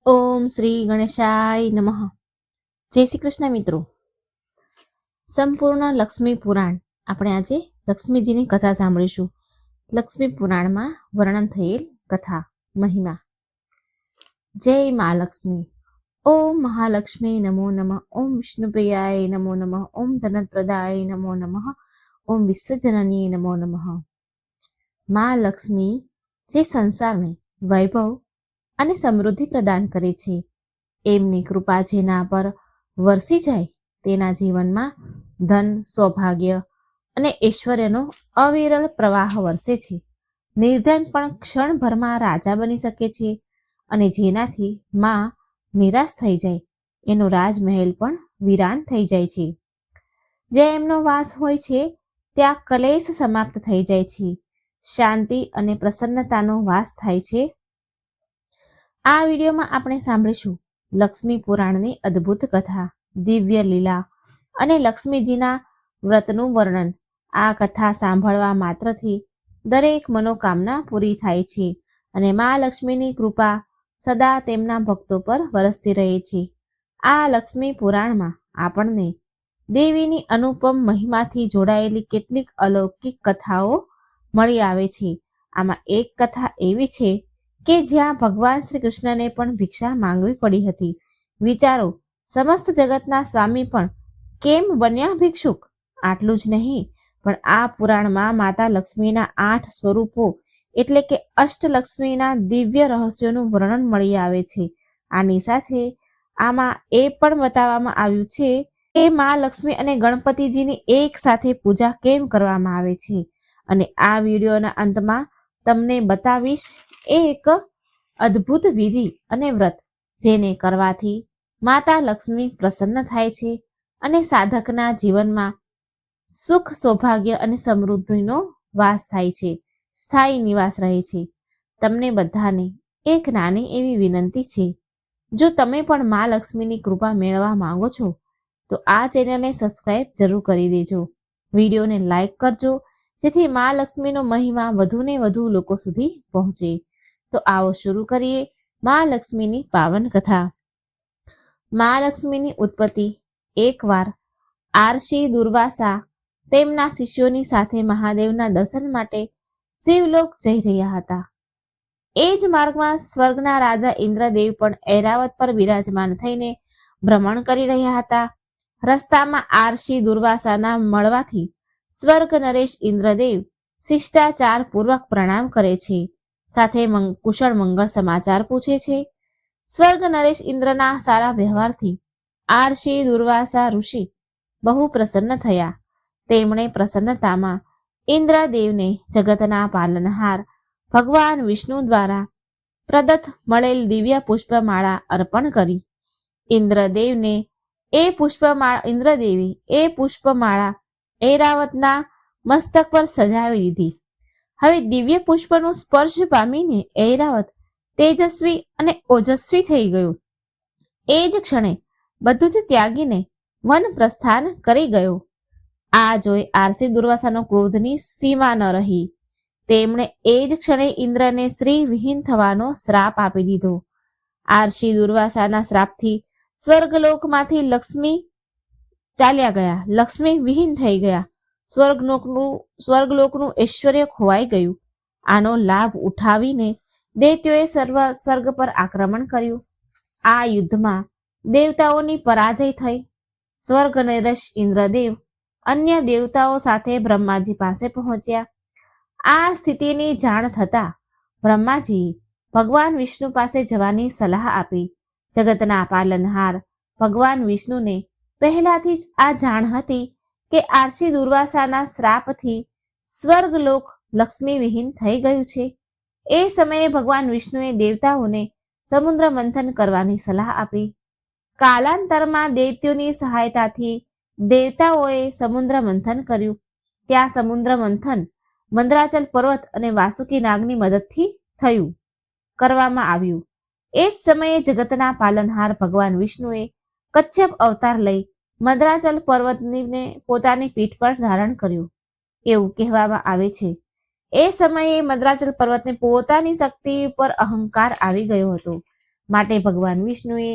ઓમ શ્રી ગણેશાય નમઃ. જય શ્રી કૃષ્ણ મિત્રો. સંપૂર્ણ લક્ષ્મી પુરાણ આપણે આજે લક્ષ્મીજીની કથા સાંભળીશું. લક્ષ્મી પુરાણમાં વર્ણન થયેલ કથા મહિમા. જય મા લક્ષ્મી. ઓમ મહાલક્ષ્મી નમો નમઃ. ઓમ વિષ્ણુપ્રિયાય નમો નમઃ. ઓમ ધનપ્રદાય નમો નમઃ. ઓમ વિશ્વજનની નમો નમઃ. મા લક્ષ્મી જે સંસારને વૈભવ અને સમૃદ્ધિ પ્રદાન કરે છે, એમની કૃપા જેના પર વરસી જાય તેના જીવનમાં ધન, સૌભાગ્ય અને ઐશ્વર્યનો અવિરળ પ્રવાહ વરસે છે. નિર્ધન પણ ક્ષણભરમાં રાજા બની શકે છે અને જેનાથી માં નિરાશ થઈ જાય એનો રાજમહેલ પણ વિરાન થઈ જાય છે. જે એમનો વાસ હોય છે ત્યાં કલેશ સમાપ્ત થઈ જાય છે. શાંતિ અને પ્રસન્નતાનો વાસ થાય છે. આ વિડીયોમાં આપણે સાંભળીશું લક્ષ્મી પુરાણની અદ્ભુત કથા, દિવ્ય લીલા અને લક્ષ્મીજીના વ્રતનું વર્ણન. આ કથા સાંભળવા માત્રથી દરેક મનોકામના પૂરી થાય છે અને મા લક્ષ્મીની કૃપા સદા તેમના ભક્તો પર વરસતી રહે છે. આ લક્ષ્મી પુરાણમાં આપણને દેવીની અનુપમ મહિમાથી જોડાયેલી કેટલીક અલૌકિક કથાઓ મળી આવે છે. આમાં એક કથા એવી છે કે જ્યાં ભગવાન શ્રી કૃષ્ણને પણ ભિક્ષા માંગવી પડી હતી. વિચારો, સમસ્ત જગતના સ્વામી પણ કેમ બન્યા ભિક્ષુક? આટલું જ નહીં, પણ આ પુરાણમાં માતા લક્ષ્મીના 8 સ્વરૂપો એટલે કે અષ્ટલક્ષ્મીના દિવ્ય રહસ્યોનું વર્ણન મળી આવે છે. આની સાથે આમાં એ પણ બતાવવામાં આવ્યું છે કે મા લક્ષ્મી અને ગણપતિજીની એક સાથે પૂજા કેમ કરવામાં આવે છે. અને આ વિડીયોના અંતમાં તમને બતાવીશ એક અદ્ભુત વિધિ અને વ્રત જેને કરવાથી માતા લક્ષ્મી પ્રસન્ન થાય છે અને સાધકના જીવનમાં સુખ, સૌભાગ્ય અને સમૃદ્ધિનો વાસ થાય છે, સ્થાયી નિવાસ રહે છે. તમને બધાને એક નાની એવી વિનંતી છે, જો તમે પણ મા લક્ષ્મીની કૃપા મેળવવા માંગો છો તો આ ચેનલને સબસ્ક્રાઈબ જરૂર કરી દેજો. વિડીયોને લાઈક કરજો જેથી મા લક્ષ્મીનો મહિમા વધુને વધુ લોકો સુધી પહોંચે. તો આવો શરૂ કરીએ મા લક્ષ્મીની પાવન કથા. મા લક્ષ્મીની ઉત્પત્તિ. એકવાર આરસી દુર્વાસા તેમના શિષ્યોની સાથે મહાદેવના દર્શન માટે શિવલોક જઈ રહ્યા હતા. એ જ માર્ગમાં સ્વર્ગના રાજા ઇન્દ્રદેવ પણ ઐરાવત પર બિરાજમાન થઈને ભ્રમણ કરી રહ્યા હતા. રસ્તામાં આરસી દુર્વાસાના મળવાથી સ્વર્ગ નરેશ ઇન્દ્રદેવ શિષ્ટાચાર પૂર્વક પ્રણામ કરે છે, સાથે કુશળ મંગળ સમાચાર પૂછે છે. સ્વર્ગ નરેશ ઇન્દ્રના સારા વ્યવહારથી આરસી દુર્વાસા ઋષિ બહુ પ્રસન્ન થયા. તેમણે પ્રસન્નતામાં ઇન્દ્રદેવને જગતના પાલનહાર ભગવાન વિષ્ણુ દ્વારા પ્રદત્ત મળેલ દિવ્ય પુષ્પમાળા અર્પણ કરી. ઇન્દ્રદેવે એ પુષ્પમાળા ઐરાવતના મસ્તક પર સજાવી દીધી. હવે દિવ્ય પુષ્પનું સ્પર્શ પામીને ઐરાવત તેજસ્વી અને ઓજસ્વી થઈ ગયું. એ જ ક્ષણે બધું જ ત્યાગીને વન પ્રસ્થાન કરી ગયો. આ જોઈ આરસી દુર્વાસાનો ક્રોધની સીમા ન રહી. તેમણે એ જ ક્ષણે ઇન્દ્રને સ્ત્રી વિહીન થવાનો શ્રાપ આપી દીધો. આરસી દુર્વાસાના શ્રાપથી સ્વર્ગલોકમાંથી લક્ષ્મી ચાલ્યા ગયા. લક્ષ્મી વિહીન થઈ ગયા. સ્વર્ગલોકનું ઐશ્વર્ય ખોવાઈ ગયું. આનો લાભ ઉઠાવીને દૈત્યોએ સ્વર્ગ પર આક્રમણ કર્યું. આ યુદ્ધમાં દેવતાઓની પરાજય થઈ. સ્વર્ગ નરેશ ઇન્દ્રદેવ અન્ય દેવતાઓ સાથે બ્રહ્માજી પાસે પહોંચ્યા. આ સ્થિતિની જાણ થતાં બ્રહ્માજીએ ભગવાન વિષ્ણુ પાસે જવાની સલાહ આપી. જગતના પાલનહાર ભગવાન વિષ્ણુને પહેલાથી જ આ જાણ હતી કે આરસી દુર્વાસાના શ્રાપથી સ્વર્ગલોક લક્ષ્મી વિહીન થઈ ગયું છે. એ સમયે ભગવાન વિષ્ણુએ દેવતાઓને સમુદ્ર મંથન કરવાની સલાહ આપી. કાલાંતરમાં દૈત્યોની સહાયતાથી દેવતાઓએ સમુદ્ર મંથન કર્યું. ત્યાં સમુદ્ર મંથન મંદરાચલ પર્વત અને વાસુકી નાગની મદદથી કરવામાં આવ્યું. એ જ સમયે જગતના પાલનહાર ભગવાન વિષ્ણુએ કચ્છપ અવતાર લઈ મંદરાચલ પર્વતને પોતાની પીઠ પર ધારણ કર્યું. એવું કહેવામાં આવે છે એ સમયે મંદરાચલ પર્વતને પોતાની શક્તિ પર અહંકાર આવી ગયો હતો. માટે ભગવાન વિષ્ણુએ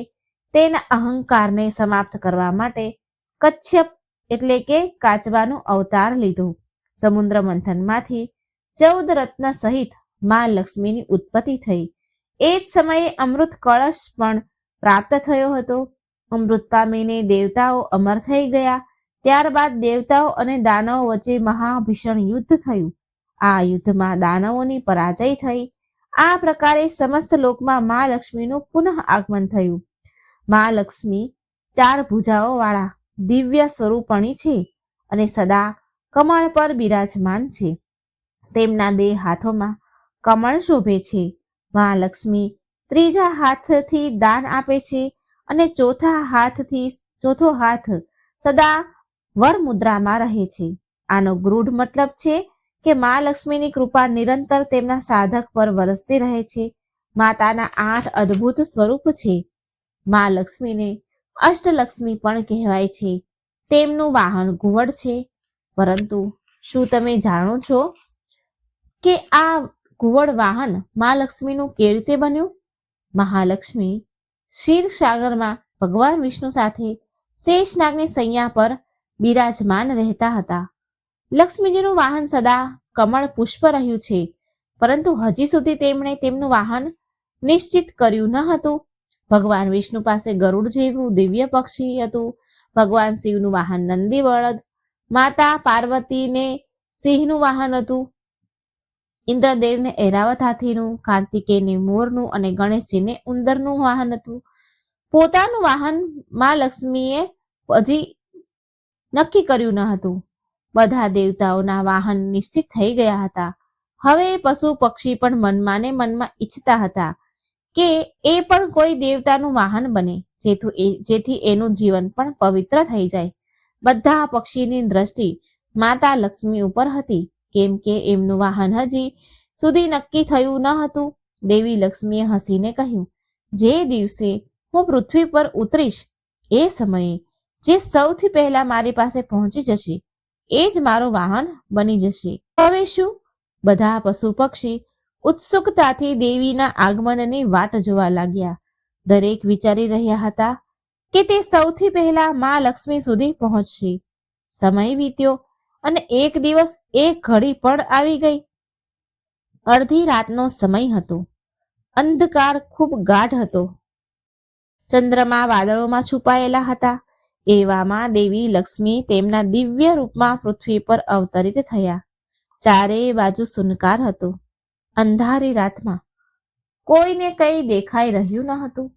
તેના અહંકારને સમાપ્ત કરવા માટે કચ્છપ એટલે કે કાચબાનો અવતાર લીધો. સમુદ્ર મંથનમાંથી 14 રત્ન સહિત મા લક્ષ્મીની ઉત્પત્તિ થઈ. એ જ સમયે અમૃત કળશ પણ પ્રાપ્ત થયો હતો. અમૃત પામીને દેવતાઓ અમર થઈ ગયા. ત્યારબાદ દેવતાઓ અને દાનવો વચ્ચે મહાભીષણ યુદ્ધ થયું. આ યુદ્ધમાં દાનવોની પરાજય થઈ. આ પ્રકારે સમસ્ત લોકમાં મા લક્ષ્મીનું પુનઃ આગમન થયું. મા લક્ષ્મી 4 ભુજાઓ વાળા દિવ્ય સ્વરૂપણી છે અને સદા કમળ પર બિરાજમાન છે. તેમના 2 હાથોમાં કમળ શોભે છે. મા લક્ષ્મી ત્રીજા હાથથી દાન આપે છે અને ચોથો હાથ સદા વર મુદ્રામાં રહે છે. આનો ગૂઢ મતલબ છે કે મા લક્ષ્મીની કૃપા નિરંતર તેમના સાધક પર વરસતી રહે છે. માતાના 8 અદ્ભુત સ્વરૂપ છે. મા લક્ષ્મીને અષ્ટલક્ષ્મી પણ કહેવાય છે. તેમનું વાહન ઘુવડ છે. પરંતુ શું તમે જાણો છો કે આ ઘુવડ વાહન મા લક્ષ્મીનું કેવી રીતે બન્યું? મહાલક્ષ્મી ક્ષીરસાગરમાં ભગવાન વિષ્ણુ સાથે શેષનાગની સૈયા પર બિરાજમાન રહેતા હતા. લક્ષ્મીજીનું વાહન સદા કમળ પુષ્પ રહ્યું છે, પરંતુ હજી સુધી તેમણે તેમનું વાહન નિશ્ચિત કર્યું ન હતું. ભગવાન વિષ્ણુ પાસે ગરુડ જેવું દિવ્ય પક્ષી હતું. ભગવાન શિવનું વાહન નંદી બળદ, માતા પાર્વતીને સિંહનું વાહન હતું, ઇન્દ્રદેવને ઐરાવત હાથીનું, કાર્તિકેયને મોરનું અને ગણેશજીને ઉંદરનું વાહન હતું. પોતાનું વાહન મા લક્ષ્મીએ હજી નક્કી કર્યું ન હતું. બધા દેવતાઓના વાહન નિશ્ચિત થઈ ગયા હતા. હવે પશુ પક્ષી પણ મનમાં ને મનમાં ઈચ્છતા હતા કે એ પણ કોઈ દેવતાનું વાહન બને, જેથી એનું જીવન પણ પવિત્ર થઈ જાય. બધા પક્ષીની દ્રષ્ટિ માતા લક્ષ્મી ઉપર હતી, કેમ કે એમનું વાહન હજી સુધી નક્કી થયું ન હતું. દેવી લક્ષ્મીએ હસીને કહ્યું, જે દિવસે હું પૃથ્વી પર ઉતરીશ એ સમયે જે સૌથી પહેલા મારી પાસે પહોંચી જશે એ જ મારું વાહન બની જશે. હવે શું? બધા પશુ પક્ષી ઉત્સુકતાથી દેવીના આગમનની વાટ જોવા લાગ્યા. દરેક વિચારી રહ્યા હતા કે તે સૌથી પહેલા મા લક્ષ્મી સુધી પહોંચશે. સમય વીત્યો અને એક દિવસ એક ઘડી પણ આવી ગઈ. અડધી રાતનો સમય હતો. અંધકાર ખૂબ ગાઢ હતો. ચંદ્રમા વાદળોમાં છુપાયેલા હતા. એવામાં દેવી લક્ષ્મી તેમના દિવ્ય રૂપમાં પૃથ્વી પર અવતરિત થયા. ચારેય બાજુ સુનકાર હતો. અંધારી રાતમાં કોઈને કંઈ દેખાઈ રહ્યું ન હતું.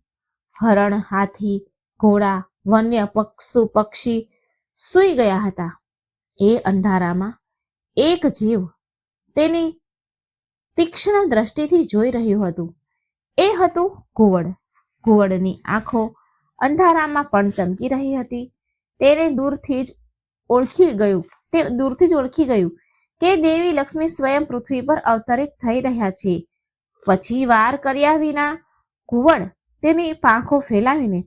હરણ, હાથી, ઘોડા, વન્ય પક્ષી સૂઈ ગયા હતા. એ અંધારામાં એક જીવ તેની તીક્ષ્ણ દ્રષ્ટિથી જોઈ રહ્યું હતું. એ હતું ઘુવડ. ઘુવડની આંખો અંધારામાં પણ ચમકી રહી હતી. તેને દૂરથી જ ઓળખી ગયું કે દેવી લક્ષ્મી સ્વયં પૃથ્વી પર અવતરિત થઈ રહ્યા છે. પછી વાર કર્યા વિના ઘુવડ તેની પાંખો ફેલાવીને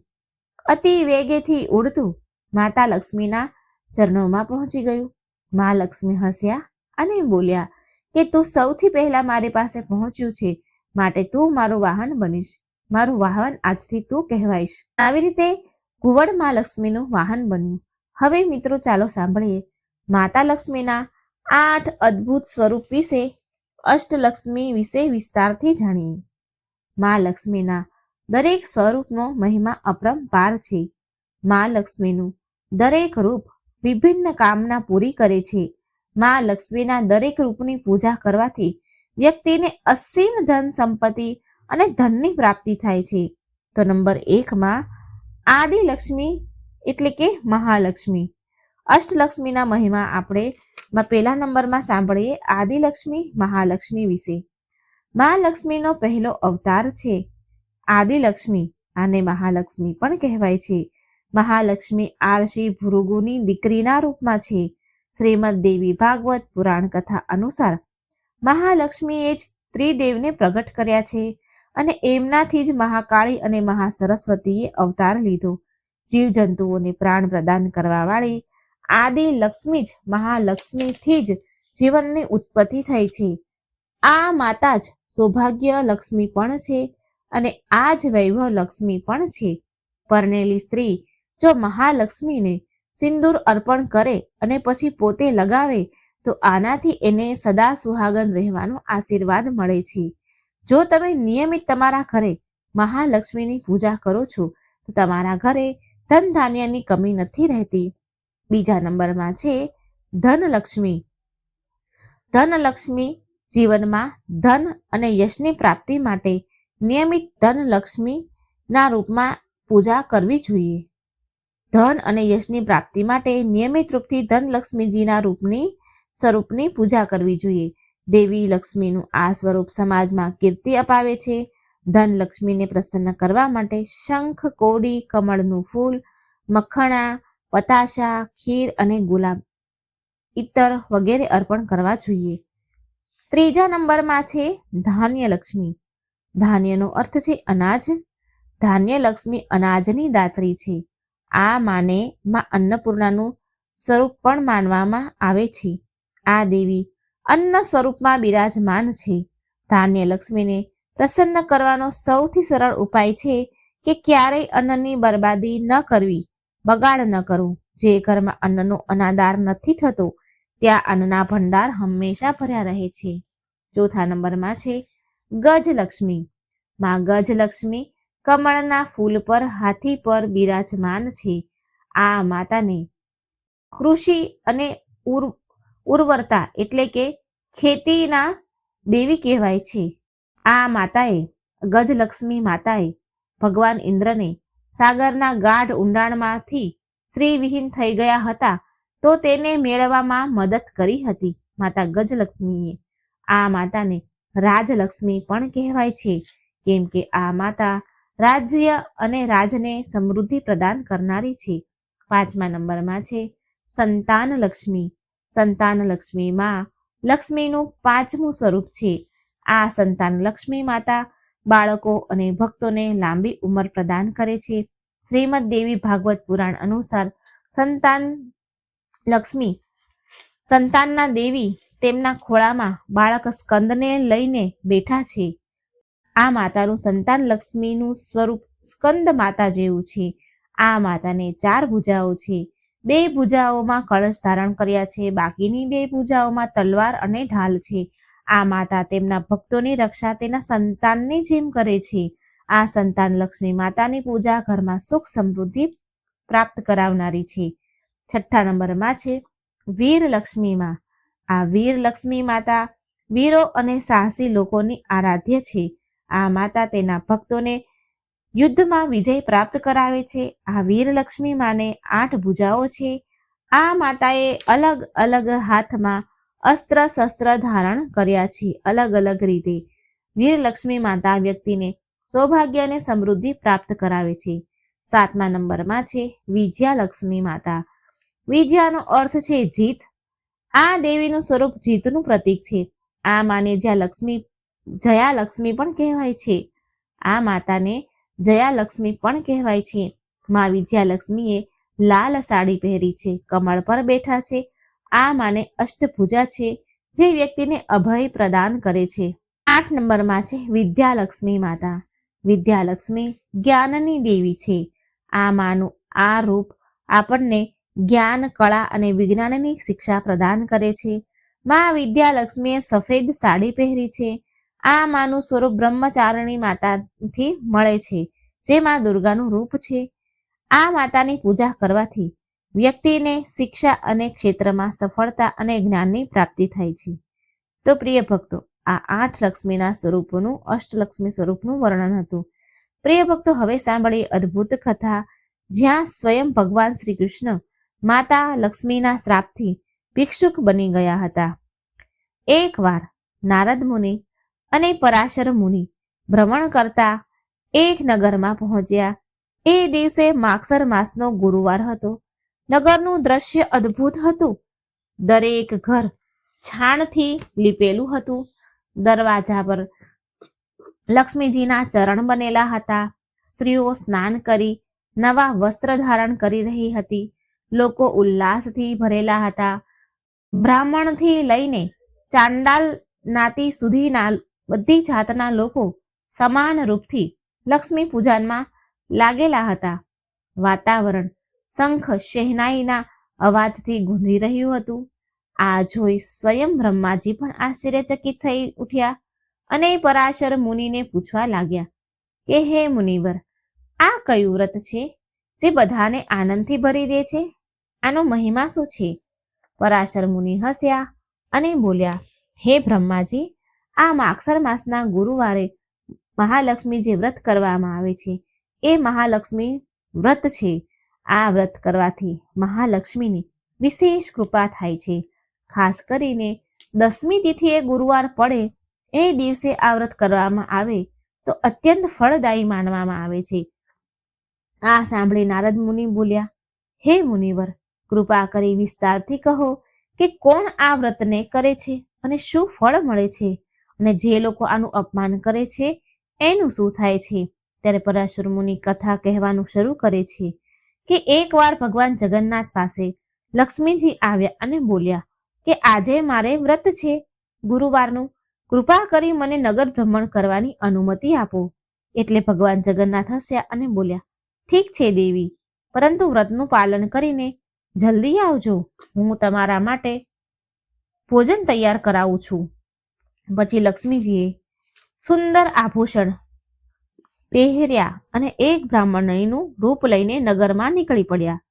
અતિ વેગેથી ઉડતું માતા લક્ષ્મીના ચરણોમાં પહોંચી ગયું. મા લક્ષ્મી હસ્યા અને બોલ્યા કે તું સૌથી પહેલા મારી પાસે પહોંચ્યું છે, માટે તું મારું વાહન બનીશ. મારું વાહન આજથી તું કહેવાઈશ. આવી રીતે ઘુવડ મા લક્ષ્મીનું વાહન બન્યું. હવે મિત્રો ચાલો સાંભળીએ માતા લક્ષ્મીના 8 અદ્ભુત સ્વરૂપ વિશે, અષ્ટલક્ષ્મી વિશે વિસ્તારથી જાણીએ. મા લક્ષ્મીના દરેક સ્વરૂપનો મહિમા અપરંપાર છે. મા લક્ષ્મીનું દરેક રૂપ વિભિન્ન કામના પૂરી કરે છે. મા લક્ષ્મીના દરેક રૂપની પૂજા કરવાથી વ્યક્તિને અસીમ ધન સંપત્તિ અને ધનની પ્રાપ્તિ થાય છે. તો નંબર 1 માં આદિલક્ષ્મી એટલે કે મહાલક્ષ્મી. અષ્ટલક્ષ્મીના મહિમા આપણે પહેલા નંબરમાં સાંભળીએ આદિલક્ષ્મી મહાલક્ષ્મી વિશે. મહાલક્ષ્મીનો પહેલો અવતાર છે આદિલક્ષ્મી. આને મહાલક્ષ્મી પણ કહેવાય છે. મહાલક્ષ્મી આરસી ભૃગુની દીકરીના રૂપમાં છે. શ્રીમદ દેવી ભાગવત પુરાણ કથા અનુસાર મહાલક્ષ્મીએ જ ત્રિદેવને પ્રગટ કર્યા છે અને એમનાથી જ મહાકાળી અને મહાસરસ્વતીએ અવતાર લીધો. જીવજંતુઓને પ્રાણ પ્રદાન કરવાવાળી આદિ લક્ષ્મી જ મહાલક્ષ્મીથી જ જીવનની ઉત્પત્તિ થઈ છે. આ માતા જ સૌભાગ્ય લક્ષ્મી પણ છે અને આ જ વૈભવ લક્ષ્મી પણ છે. પરણેલી સ્ત્રી જો મહાલક્ષ્મીને સિંદૂર અર્પણ કરે અને પછી પોતે લગાવે તો આનાથી એને સદા સુહાગન રહેવાનો આશીર્વાદ મળે છે. જો તમે નિયમિત તમારા ઘરે મહાલક્ષ્મીની પૂજા કરો છો તો તમારા ઘરે ધન ધાન્યની કમી નથી રહેતી. બીજા નંબરમાં છે ધનલક્ષ્મી. ધનલક્ષ્મી જીવનમાં ધન અને યશની પ્રાપ્તિ માટે નિયમિત ધનલક્ષ્મીના રૂપમાં પૂજા કરવી જોઈએ. ધન અને યશની પ્રાપ્તિ માટે નિયમિત રૂપથી ધનલક્ષ્મીજીના સ્વરૂપની પૂજા કરવી જોઈએ. દેવી લક્ષ્મીનું આ સ્વરૂપ સમાજમાં કીર્તિ અપાવે છે. ધનલક્ષ્મીને પ્રસન્ન કરવા માટે શંખ, કોડી, કમળનું ફૂલ, મખણા, પતાશા, ખીર અને ગુલાબ ઇત્તર વગેરે અર્પણ કરવા જોઈએ. ત્રીજા નંબરમાં છે ધાન્યલક્ષ્મી. ધાન્યનો અર્થ છે અનાજ. ધાન્યલક્ષ્મી અનાજની દાત્રી છે. આ માને માં અન્નપૂર્ણાનું સ્વરૂપ પણ માનવામાં આવે છે. આ દેવી અન્ન સ્વરૂપમાં બિરાજમાન છે. ધાન્યલક્ષ્મીને પ્રસન્ન કરવાનો સૌથી સરળ ઉપાય છે કે ક્યારેય અન્નની બરબાદી ન કરવી, બગાડ ન કરવું. જે ઘરમાં અન્નનો અનાદાર નથી થતો ત્યાં અન્નના ભંડાર હંમેશા ભર્યા રહે છે. ચોથા નંબરમાં છે ગજલક્ષ્મી. માં ગજલક્ષ્મી કમળના ફૂલ પર હાથી પર બિરાજમાન છે. આ માતાને કૃષિ અને ઉર્વરતા એટલે કે ખેતીના દેવી કહેવાય છે. આ માતાએ ગજલક્ષ્મી માતાએ ભગવાન ઇન્દ્રને સાગરના ગાઢ ઊંડાણમાંથી શ્રીવિહીન થઈ ગયા હતા તો તેને મેળવવામાં મદદ કરી હતી. માતા ગજલક્ષ્મીએ આ માતાને રાજલક્ષ્મી પણ કહેવાય છે, કેમ કે આ માતા રાજ્ય અને રાજને સમૃદ્ધિ પ્રદાન કરનારી છે. પાંચમા નંબરમાં છે સંતાનલક્ષ્મી. સંતાનલક્ષ્મીમાં લક્ષ્મીનું પાંચમું સ્વરૂપ છે. આ સંતાનલક્ષ્મી માતા બાળકો અને ભક્તોને લાંબી ઉંમર પ્રદાન કરે છે. શ્રીમદ દેવી ભાગવત પુરાણ અનુસાર સંતાનલક્ષ્મી સંતાનના દેવી તેમના ખોળામાં બાળક સ્કંદને લઈને બેઠા છે. આ માતાનું સંતાનલક્ષ્મીનું સ્વરૂપ સ્કંદ માતા જેવું છે. આ માતાને 4 ભુજાઓ છે. 2 ભુજાઓમાં કળશ ધારણ કર્યા છે. બાકીની 2 ભુજાઓમાં તલવાર અને ઢાલ છે. આ માતા તેમના ભક્તોની રક્ષા તેના સંતાનની જેમ કરે છે. આ સંતાનલક્ષ્મી માતાની પૂજા ઘરમાં સુખ સમૃદ્ધિ પ્રાપ્ત કરાવનારી છે. છઠ્ઠા નંબરમાં છે વીરલક્ષ્મીમાં. આ વીરલક્ષ્મી માતા વીરો અને સાહસી લોકોની આરાધ્ય છે. આ માતા તેના ભક્તોને યુદ્ધમાં વિજય પ્રાપ્ત કરાવે છે. આ વીરલક્ષ્મી માને 8 ભુજાઓ છે. આ માતાએ અલગ અલગ હાથમાં અસ્ત્ર શસ્ત્ર ધારણ કર્યા છે. અલગ અલગ રીતે વીરલક્ષ્મી માતા વ્યક્તિને સૌભાગ્ય અને સમૃદ્ધિ પ્રાપ્ત કરાવે છે. 7મા નંબરમાં છે વિજયાલક્ષ્મી માતા. વિજયાનો અર્થ છે જીત. આ દેવીનું સ્વરૂપ જીતનું પ્રતીક છે. આ માને જયાલક્ષ્મી પણ કહેવાય છે. આ માતાને જયાલક્ષ્મી પણ કહેવાય છે. માં વિજયાલક્ષ્મીએ લાલ સાડી પહેરી છે, કમળ પર બેઠા છે. આ માને અષ્ટભુજા છે, જે વ્યક્તિને અભય પ્રદાન કરે છે. 8 નંબરમાં છે વિદ્યાલક્ષ્મી માતા. વિદ્યાલક્ષ્મી જ્ઞાનની દેવી છે. આ માનું આ રૂપ આપણને જ્ઞાન, કળા અને વિજ્ઞાનની શિક્ષા પ્રદાન કરે છે. માં વિદ્યાલક્ષ્મીએ સફેદ સાડી પહેરી છે. આ માનું સ્વરૂપ બ્રહ્મચારિણી માતાથી મળે છે, જે માં દુર્ગાનું રૂપ છે. આ માતાની પૂજા કરવાથી વ્યક્તિને શિક્ષા અને ક્ષેત્રમાં સફળતા અને જ્ઞાનની પ્રાપ્તિ થાય છે. તો પ્રિય ભક્તો, આ 8 લક્ષ્મીના સ્વરૂપોનું અષ્ટલક્ષ્મી સ્વરૂપનું વર્ણન હતું. પ્રિય ભક્તો, હવે સાંભળીએ અદ્ભુત કથા, જ્યાં સ્વયં ભગવાન શ્રી કૃષ્ણ માતા લક્ષ્મીના શ્રાપથી ભિક્ષુક બની ગયા હતા. એકવાર નારદ મુનિ અને પરાશર મુનિ ભ્રમણ કરતા એક નગરમાં પહોંચ્યા. એ દિવસે માગસર માસનો ગુરુવાર હતો. નગરનું દ્રશ્ય અદ્ભુત હતું. દરેક ઘર છાણથી લીપેલું હતું. દરવાજા પર લક્ષ્મીજીના ચરણ બનેલા હતા. સ્ત્રીઓ સ્નાન કરી નવા વસ્ત્ર ધારણ કરી રહી હતી. લોકો ઉલ્લાસથી ભરેલા હતા. બ્રાહ્મણથી લઈને ચાંડાલ નાતી સુધીના બધી જાતના લોકો સમાન રૂપથી લક્ષ્મી પૂજનમાં લાગેલા હતા. વાતાવરણ શંખ શહેનાઈના અવાજથી ગુંજી રહ્યું હતું. આ જોઈ સ્વયં બ્રહ્માજી પણ આશ્ચર્યચકિત થઈ ઉઠ્યા અને પરાશર મુનિને પૂછવા લાગ્યા કે હે મુનિવર, આ કયું વ્રત છે જે બધાને આનંદથી ભરી દે છે? આનો મહિમા શું છે? પરાશર મુનિ હસ્યા અને બોલ્યા, હે બ્રહ્માજી, આ માગસર માસના ગુરુવારે મહાલક્ષ્મી જે વ્રત કરવામાં આવે છે એ મહાલક્ષ્મી વ્રત છે. આ વ્રત કરવાથી મહાલક્ષ્મીની વિશેષ કૃપા થાય છે. ખાસ કરીને 10મી તિથિએ ગુરુવાર પડે એ દિવસે આ વ્રત કરવામાં આવે તો અત્યંત ફળદાયી માનવામાં આવે છે. આ સાંભળી નારદ મુનિ બોલ્યા, હે મુનિવર, કૃપા કરી વિસ્તારથી કહો કે કોણ આ વ્રતને કરે છે અને શું ફળ મળે છે, અને જે લોકો આનું અપમાન કરે છે એનું શું થાય છે? ત્યારે પરાશર મુનિ કથા કહેવાનું શરૂ કરે છે કે એકવાર ભગવાન જગન્નાથ પાસે લક્ષ્મીજી આવ્યા અને બોલ્યા કે આજે મારે વ્રત છે ગુરુવારનું, કૃપા કરી મને નગર ભ્રમણ કરવાની અનુમતિ આપો. એટલે ભગવાન જગન્નાથ હસ્યા અને બોલ્યા, ઠીક છે દેવી, પરંતુ વ્રતનું પાલન કરીને જલ્દી આવજો, હું તમારા માટે ભોજન તૈયાર કરાવું છું. પછી લક્ષ્મીજીએ સુંદર આભૂષણ પહેર્યા અને એક બ્રાહ્મણીનું રૂપ લઈને નગરમાં નીકળી પડ્યા.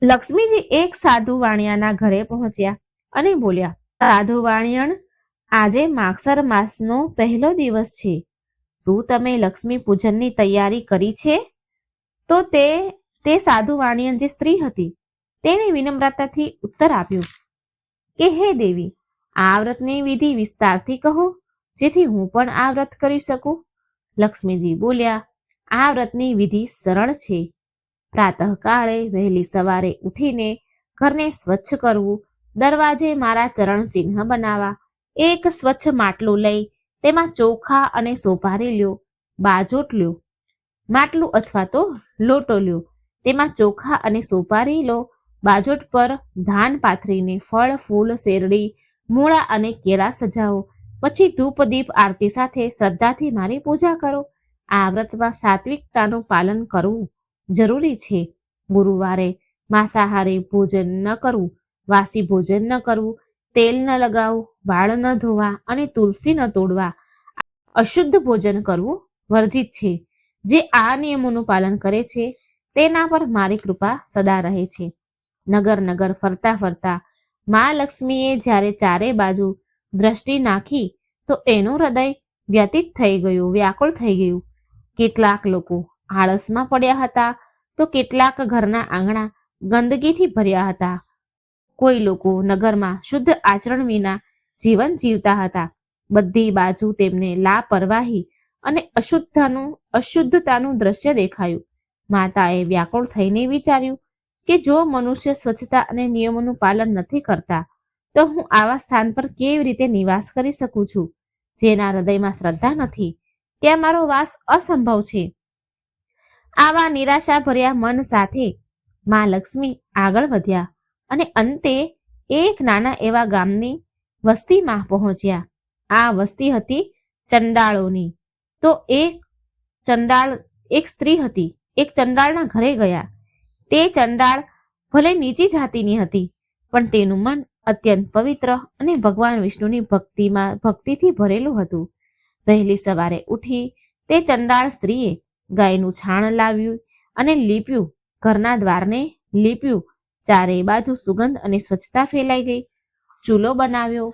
લક્ષ્મીજી એક સાધુ વાણિયાના ઘરે પહોંચ્યા અને બોલ્યા, સાધુ વાણિયણ, આજે માગસર માસનો પહેલો દિવસ છે. શું તમે લક્ષ્મી પૂજનની તૈયારી કરી છે? તો તે સાધુ વાણિયણ જે સ્ત્રી હતી તેણે વિનમ્રતાથી ઉત્તર આપ્યો કે હે દેવી, આ વ્રતની વિધિ વિસ્તારથી કહો જેથી હું પણ આ વ્રત કરી શકું. લક્ષ્મીજી બોલ્યા, આ વ્રતની વિધિ સરળ છે. પ્રાતઃકાળે વહેલી સવારે ઉઠીને ઘરને સ્વચ્છ કરવું, દરવાજે મારા ચરણ ચિહ્ન બનાવવા, એક સ્વચ્છ માટલું લઈ તેમાં ચોખા અને સોપારી લ્યો, બાજોટ લ્યો, માટલું અથવા તો લોટો લ્યો, તેમાં ચોખા અને સોપારી લો, બાજોટ પર ધાન પાથરીને ફળ ફૂલ શેરડી મૂળા અને કેળા સજાવો. પછી ધૂપ દીપ આરતી સાથે શ્રદ્ધાથી મારી પૂજા કરો. આ વ્રતમાં સાત્વિકતાનું પાલન કરવું જરૂરી છે. ગુરુવારે માંસાહારી ભોજન ન કરવું, વાસી ભોજન ન કરવું, તેલ ન લગાવવું, વાળ ન ધોવા અને તુલસી ન તોડવા, અશુદ્ધ ભોજન કરવું વર્જિત છે. જે આ નિયમોનું પાલન કરે છે તેના પર મારી કૃપા સદા રહે છે. નગર નગર ફરતા ફરતા મા લક્ષ્મીએ જ્યારે ચારે બાજુ દ્રષ્ટિ નાખી તો એનું હૃદય વ્યતીત થઈ ગયું, વ્યાકુળ થઈ ગયું. કેટલાક લોકો આળસમાં પડ્યા હતા તો કેટલાક ઘરના આંગણા ગંદકીથી ભર્યા હતા. કોઈ લોકો નગરમાં શુદ્ધ આચરણ વિના જીવન જીવતા હતા. બધી બાજુ તેમને લાપરવાહી અને અશુદ્ધતાનું દ્રશ્ય દેખાયું. માતાએ વ્યાકુળ થઈને વિચાર્યું કે જો મનુષ્ય સ્વચ્છતા અને નિયમોનું પાલન નથી કરતા તો હું આવા સ્થાન પર કેવી રીતે નિવાસ કરી શકું છું? જેના હૃદયમાં શ્રદ્ધા નથી ત્યાં મારો વાસ અસંભવ છે. આવા નિરાશા ભર્યા મન સાથે મા લક્ષ્મી આગળ વધ્યા અને અંતે એક નાના એવા ગામની વસ્તીમાં પહોંચ્યા. આ વસ્તી હતી ચંડાળોની. તો એક સ્ત્રી હતી, એક ચંડાળના ઘરે ગયા. તે ચંડાળ ભલે નીચી જાતિની હતી પણ તેનું મન અત્યંત પવિત્ર અને ભગવાન વિષ્ણુની ભક્તિથી ભરેલું હતું. વહેલી સવારે ઉઠી તે ચંડાળ સ્ત્રીએ ગાયનું છાણ લાવ્યું અને લીપ્યું, ઘરના દ્વારને લીપ્યું. ચારે બાજુ સુગંધ અને સ્વચ્છતા ફેલાઈ ગઈ. ચૂલો બનાવ્યો,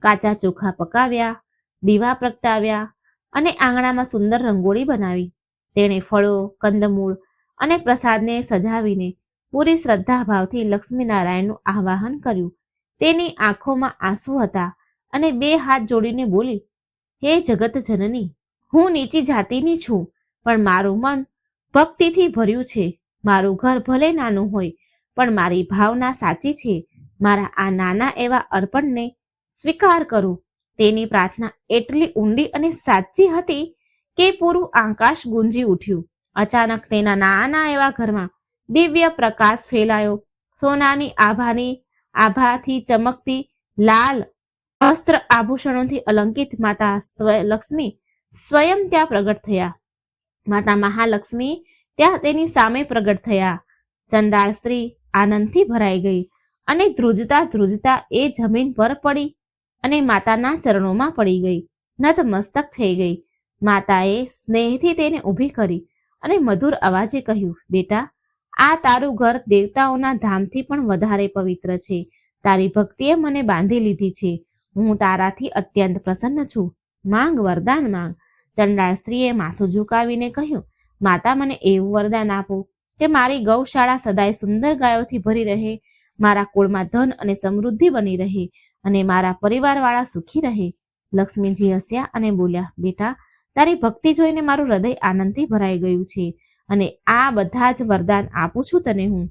કાચા ચોખા પકાવ્યા, દીવા પ્રગટાવ્યા અને આંગણામાં સુંદર રંગોળી બનાવી. તેણે ફળો, કંદમૂળ અને પ્રસાદને સજાવીને પૂરી શ્રદ્ધાભાવથી લક્ષ્મીનારાયણનું આવાહન કર્યું. તેની આંખોમાં આંસુ હતા અને 2 હાથ જોડીને બોલી, હે જગત જનની, હું નીચી જાતિની છું પણ મારું મન ભક્તિથી ભર્યું છે. મારું ઘર ભલે નાનું હોય પણ મારી ભાવના સાચી છે. મારા આ નાના એવા અર્પણને સ્વીકાર કરું. તેની પ્રાર્થના એટલી ઊંડી અને સાચી હતી કે પૂરું આકાશ ગુંજી ઉઠ્યું. અચાનક તેના નાના એવા ઘરમાં દિવ્ય પ્રકાશ ફેલાયો. સોનાની આભાથી ચમકતી લાલ વસ્ત્ર આભૂષણોથી અલંકિત માતા લક્ષ્મી સ્વયં ત્યાં પ્રગટ થયા. માતા મહાલક્ષ્મી ત્યાં તેની સામે પ્રગટ થયા. ચંડાળ સ્ત્રી આનંદથી ભરાઈ ગઈ અને ધ્રુજતા ધ્રુજતા એ જમીન પર પડી અને માતાના ચરણોમાં પડી ગઈ, નતમસ્તક થઈ ગઈ. માતાએ સ્નેહથી તેને ઊભી કરી અને મધુર અવાજે કહ્યું, બેટા, આ તારું ઘર દેવતાઓના ધામથી પણ વધારે પવિત્ર છે. તારી ભક્તિએ મને બાંધી લીધી છે. હું તારાથી અત્યંત પ્રસન્ન છું. માંગ, વરદાન માંગ. ચંડાળ સ્ત્રીએ માથું ઝુકાવીને કહ્યું, માતા, મને એવું વરદાન આપો કે મારી ગૌશાળા સદાય સુંદર ગાયોથી ભરી રહે, મારા કુળમાં ધન અને સમૃદ્ધિ બની રહે અને મારા પરિવારવાળા સુખી રહે. લક્ષ્મીજી હસ્યા અને બોલ્યા, બેટા, તારી ભક્તિ જોઈને મારું હૃદય આનંદથી ભરાઈ ગયું છે અને આ બધા જ વરદાન આપું છું તને. હું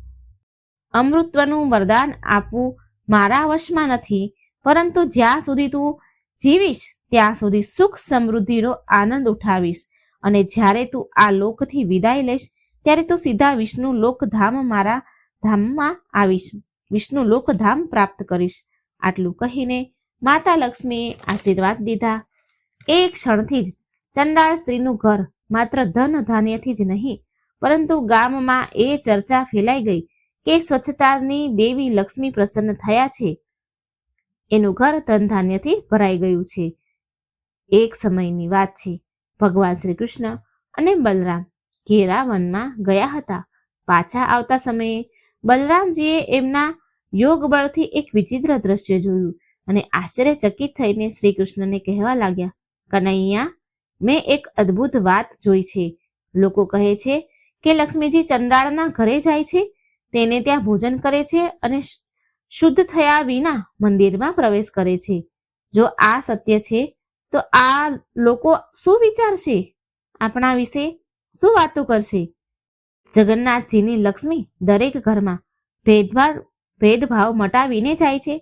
અમૃતત્વનું વરદાન આપવું મારા વશમાં નથી, પરંતુ જ્યાં સુધી તું જીવીશ ત્યાં સુધી સુખ સમૃદ્ધિનો આનંદ ઉઠાવીશ અને જ્યારે તું આ લોકથી વિદાય લઈશ ત્યારે તું સીધા વિષ્ણુ લોકધામ, મારા ધામમાં આવીશ, વિષ્ણુ લોકધામ પ્રાપ્ત કરીશ. આટલું કહીને માતા લક્ષ્મીએ આશીર્વાદ દીધા. એ ક્ષણથી જ ચંડાળ સ્ત્રીનું ઘર માત્ર ધન ધાન્યથી જ નહીં, પરંતુ ગામમાં એ ચર્ચા ફેલાઈ ગઈ કે સ્વચ્છતાની દેવી લક્ષ્મી પ્રસન્ન થયા છે, એનું ઘર ધન ધાન્યથી ભરાઈ ગયું છે. એક સમયની વાત છે. ભગવાન શ્રી કૃષ્ણ અને બલરામ ઘેરા વનમાં ગયા હતા. પાછા આવતા સમયે બલરામજીએ એમના યોગ બળથી એક વિચિત્ર દ્રશ્ય જોયું અને આશ્ચર્યચકિત થઈને શ્રી કૃષ્ણને કહેવા લાગ્યા, કનૈયા, મેં એક અદ્ભુત વાત જોઈ છે. લોકો કહે છે કે લક્ષ્મીજી ચંડાળના ઘરે જાય છે, તેને ત્યાં ભોજન કરે છે અને શુદ્ધ થયા વિના મંદિરમાં પ્રવેશ કરે છે. જો આ સત્ય છે તો આ લોકો શું વિચારશે, આપણા વિશે શું વાતો કરશે? જગન્નાથજીની લક્ષ્મી દરેક ઘરમાં ભેદભાવ મટાવીને જાય છે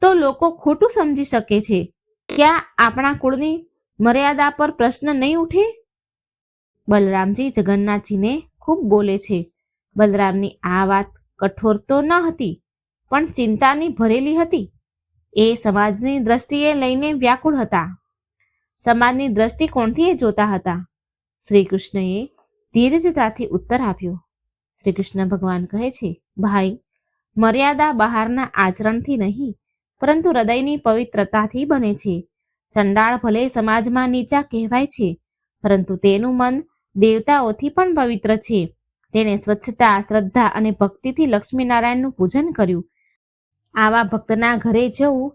તો લોકો ખોટું સમજી શકે છે. ક્યાં આપણા કુળની મર્યાદા પર પ્રશ્ન નહીં ઉઠે? બલરામજી જગન્નાથજીને ખૂબ બોલે છે. બલરામની આ વાત કઠોર તો ન હતી, પણ ચિંતાની ભરેલી હતી. એ સમાજની દ્રષ્ટિએ લઈને વ્યાકુળ હતા. સમાજની દ્રષ્ટિકોણથી એ જોતા હતા. શ્રી કૃષ્ણએ ધીરજતાથી ઉત્તર આપ્યો. શ્રી કૃષ્ણ ભગવાન કહે છે, ભાઈ, મર્યાદા બહારના આચરણથી નહીં, પરંતુ હૃદયની પવિત્રતાથી બને છે. ચંડાળ ભલે સમાજમાં નીચા કહેવાય છે, પરંતુ તેનું મન દેવતાઓથી પણ પવિત્ર છે. તેણે સ્વચ્છતા, શ્રદ્ધા અને ભક્તિથી લક્ષ્મીનારાયણનું પૂજન કર્યું. આવા ભક્તના ઘરે જવું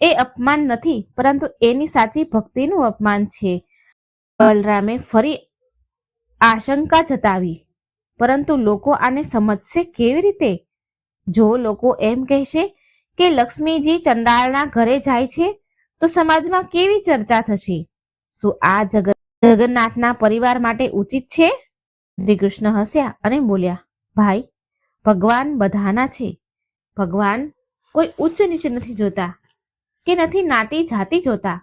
એ અપમાન નથી, પરંતુ એની સાચી ભક્તિનું અપમાન છે. બલરામે ફરી આશંકા જતાવી, પરંતુ લોકો આને સમજશે કેવી રીતે? જો લોકો એમ કહેશે કે લક્ષ્મીજી ચંડાળના ઘરે જાય છે તો સમાજમાં કેવી ચર્ચા થશે? શું આ જગન્નાથના પરિવાર માટે ઉચિત છે? શ્રી કૃષ્ણ હસ્યા અને બોલ્યા, ભાઈ, ભગવાન બધાના છે. ભગવાન કોઈ ઉચ્ચ નીચ નથી જોતા કે નથી નાતી જાતિ જોતા.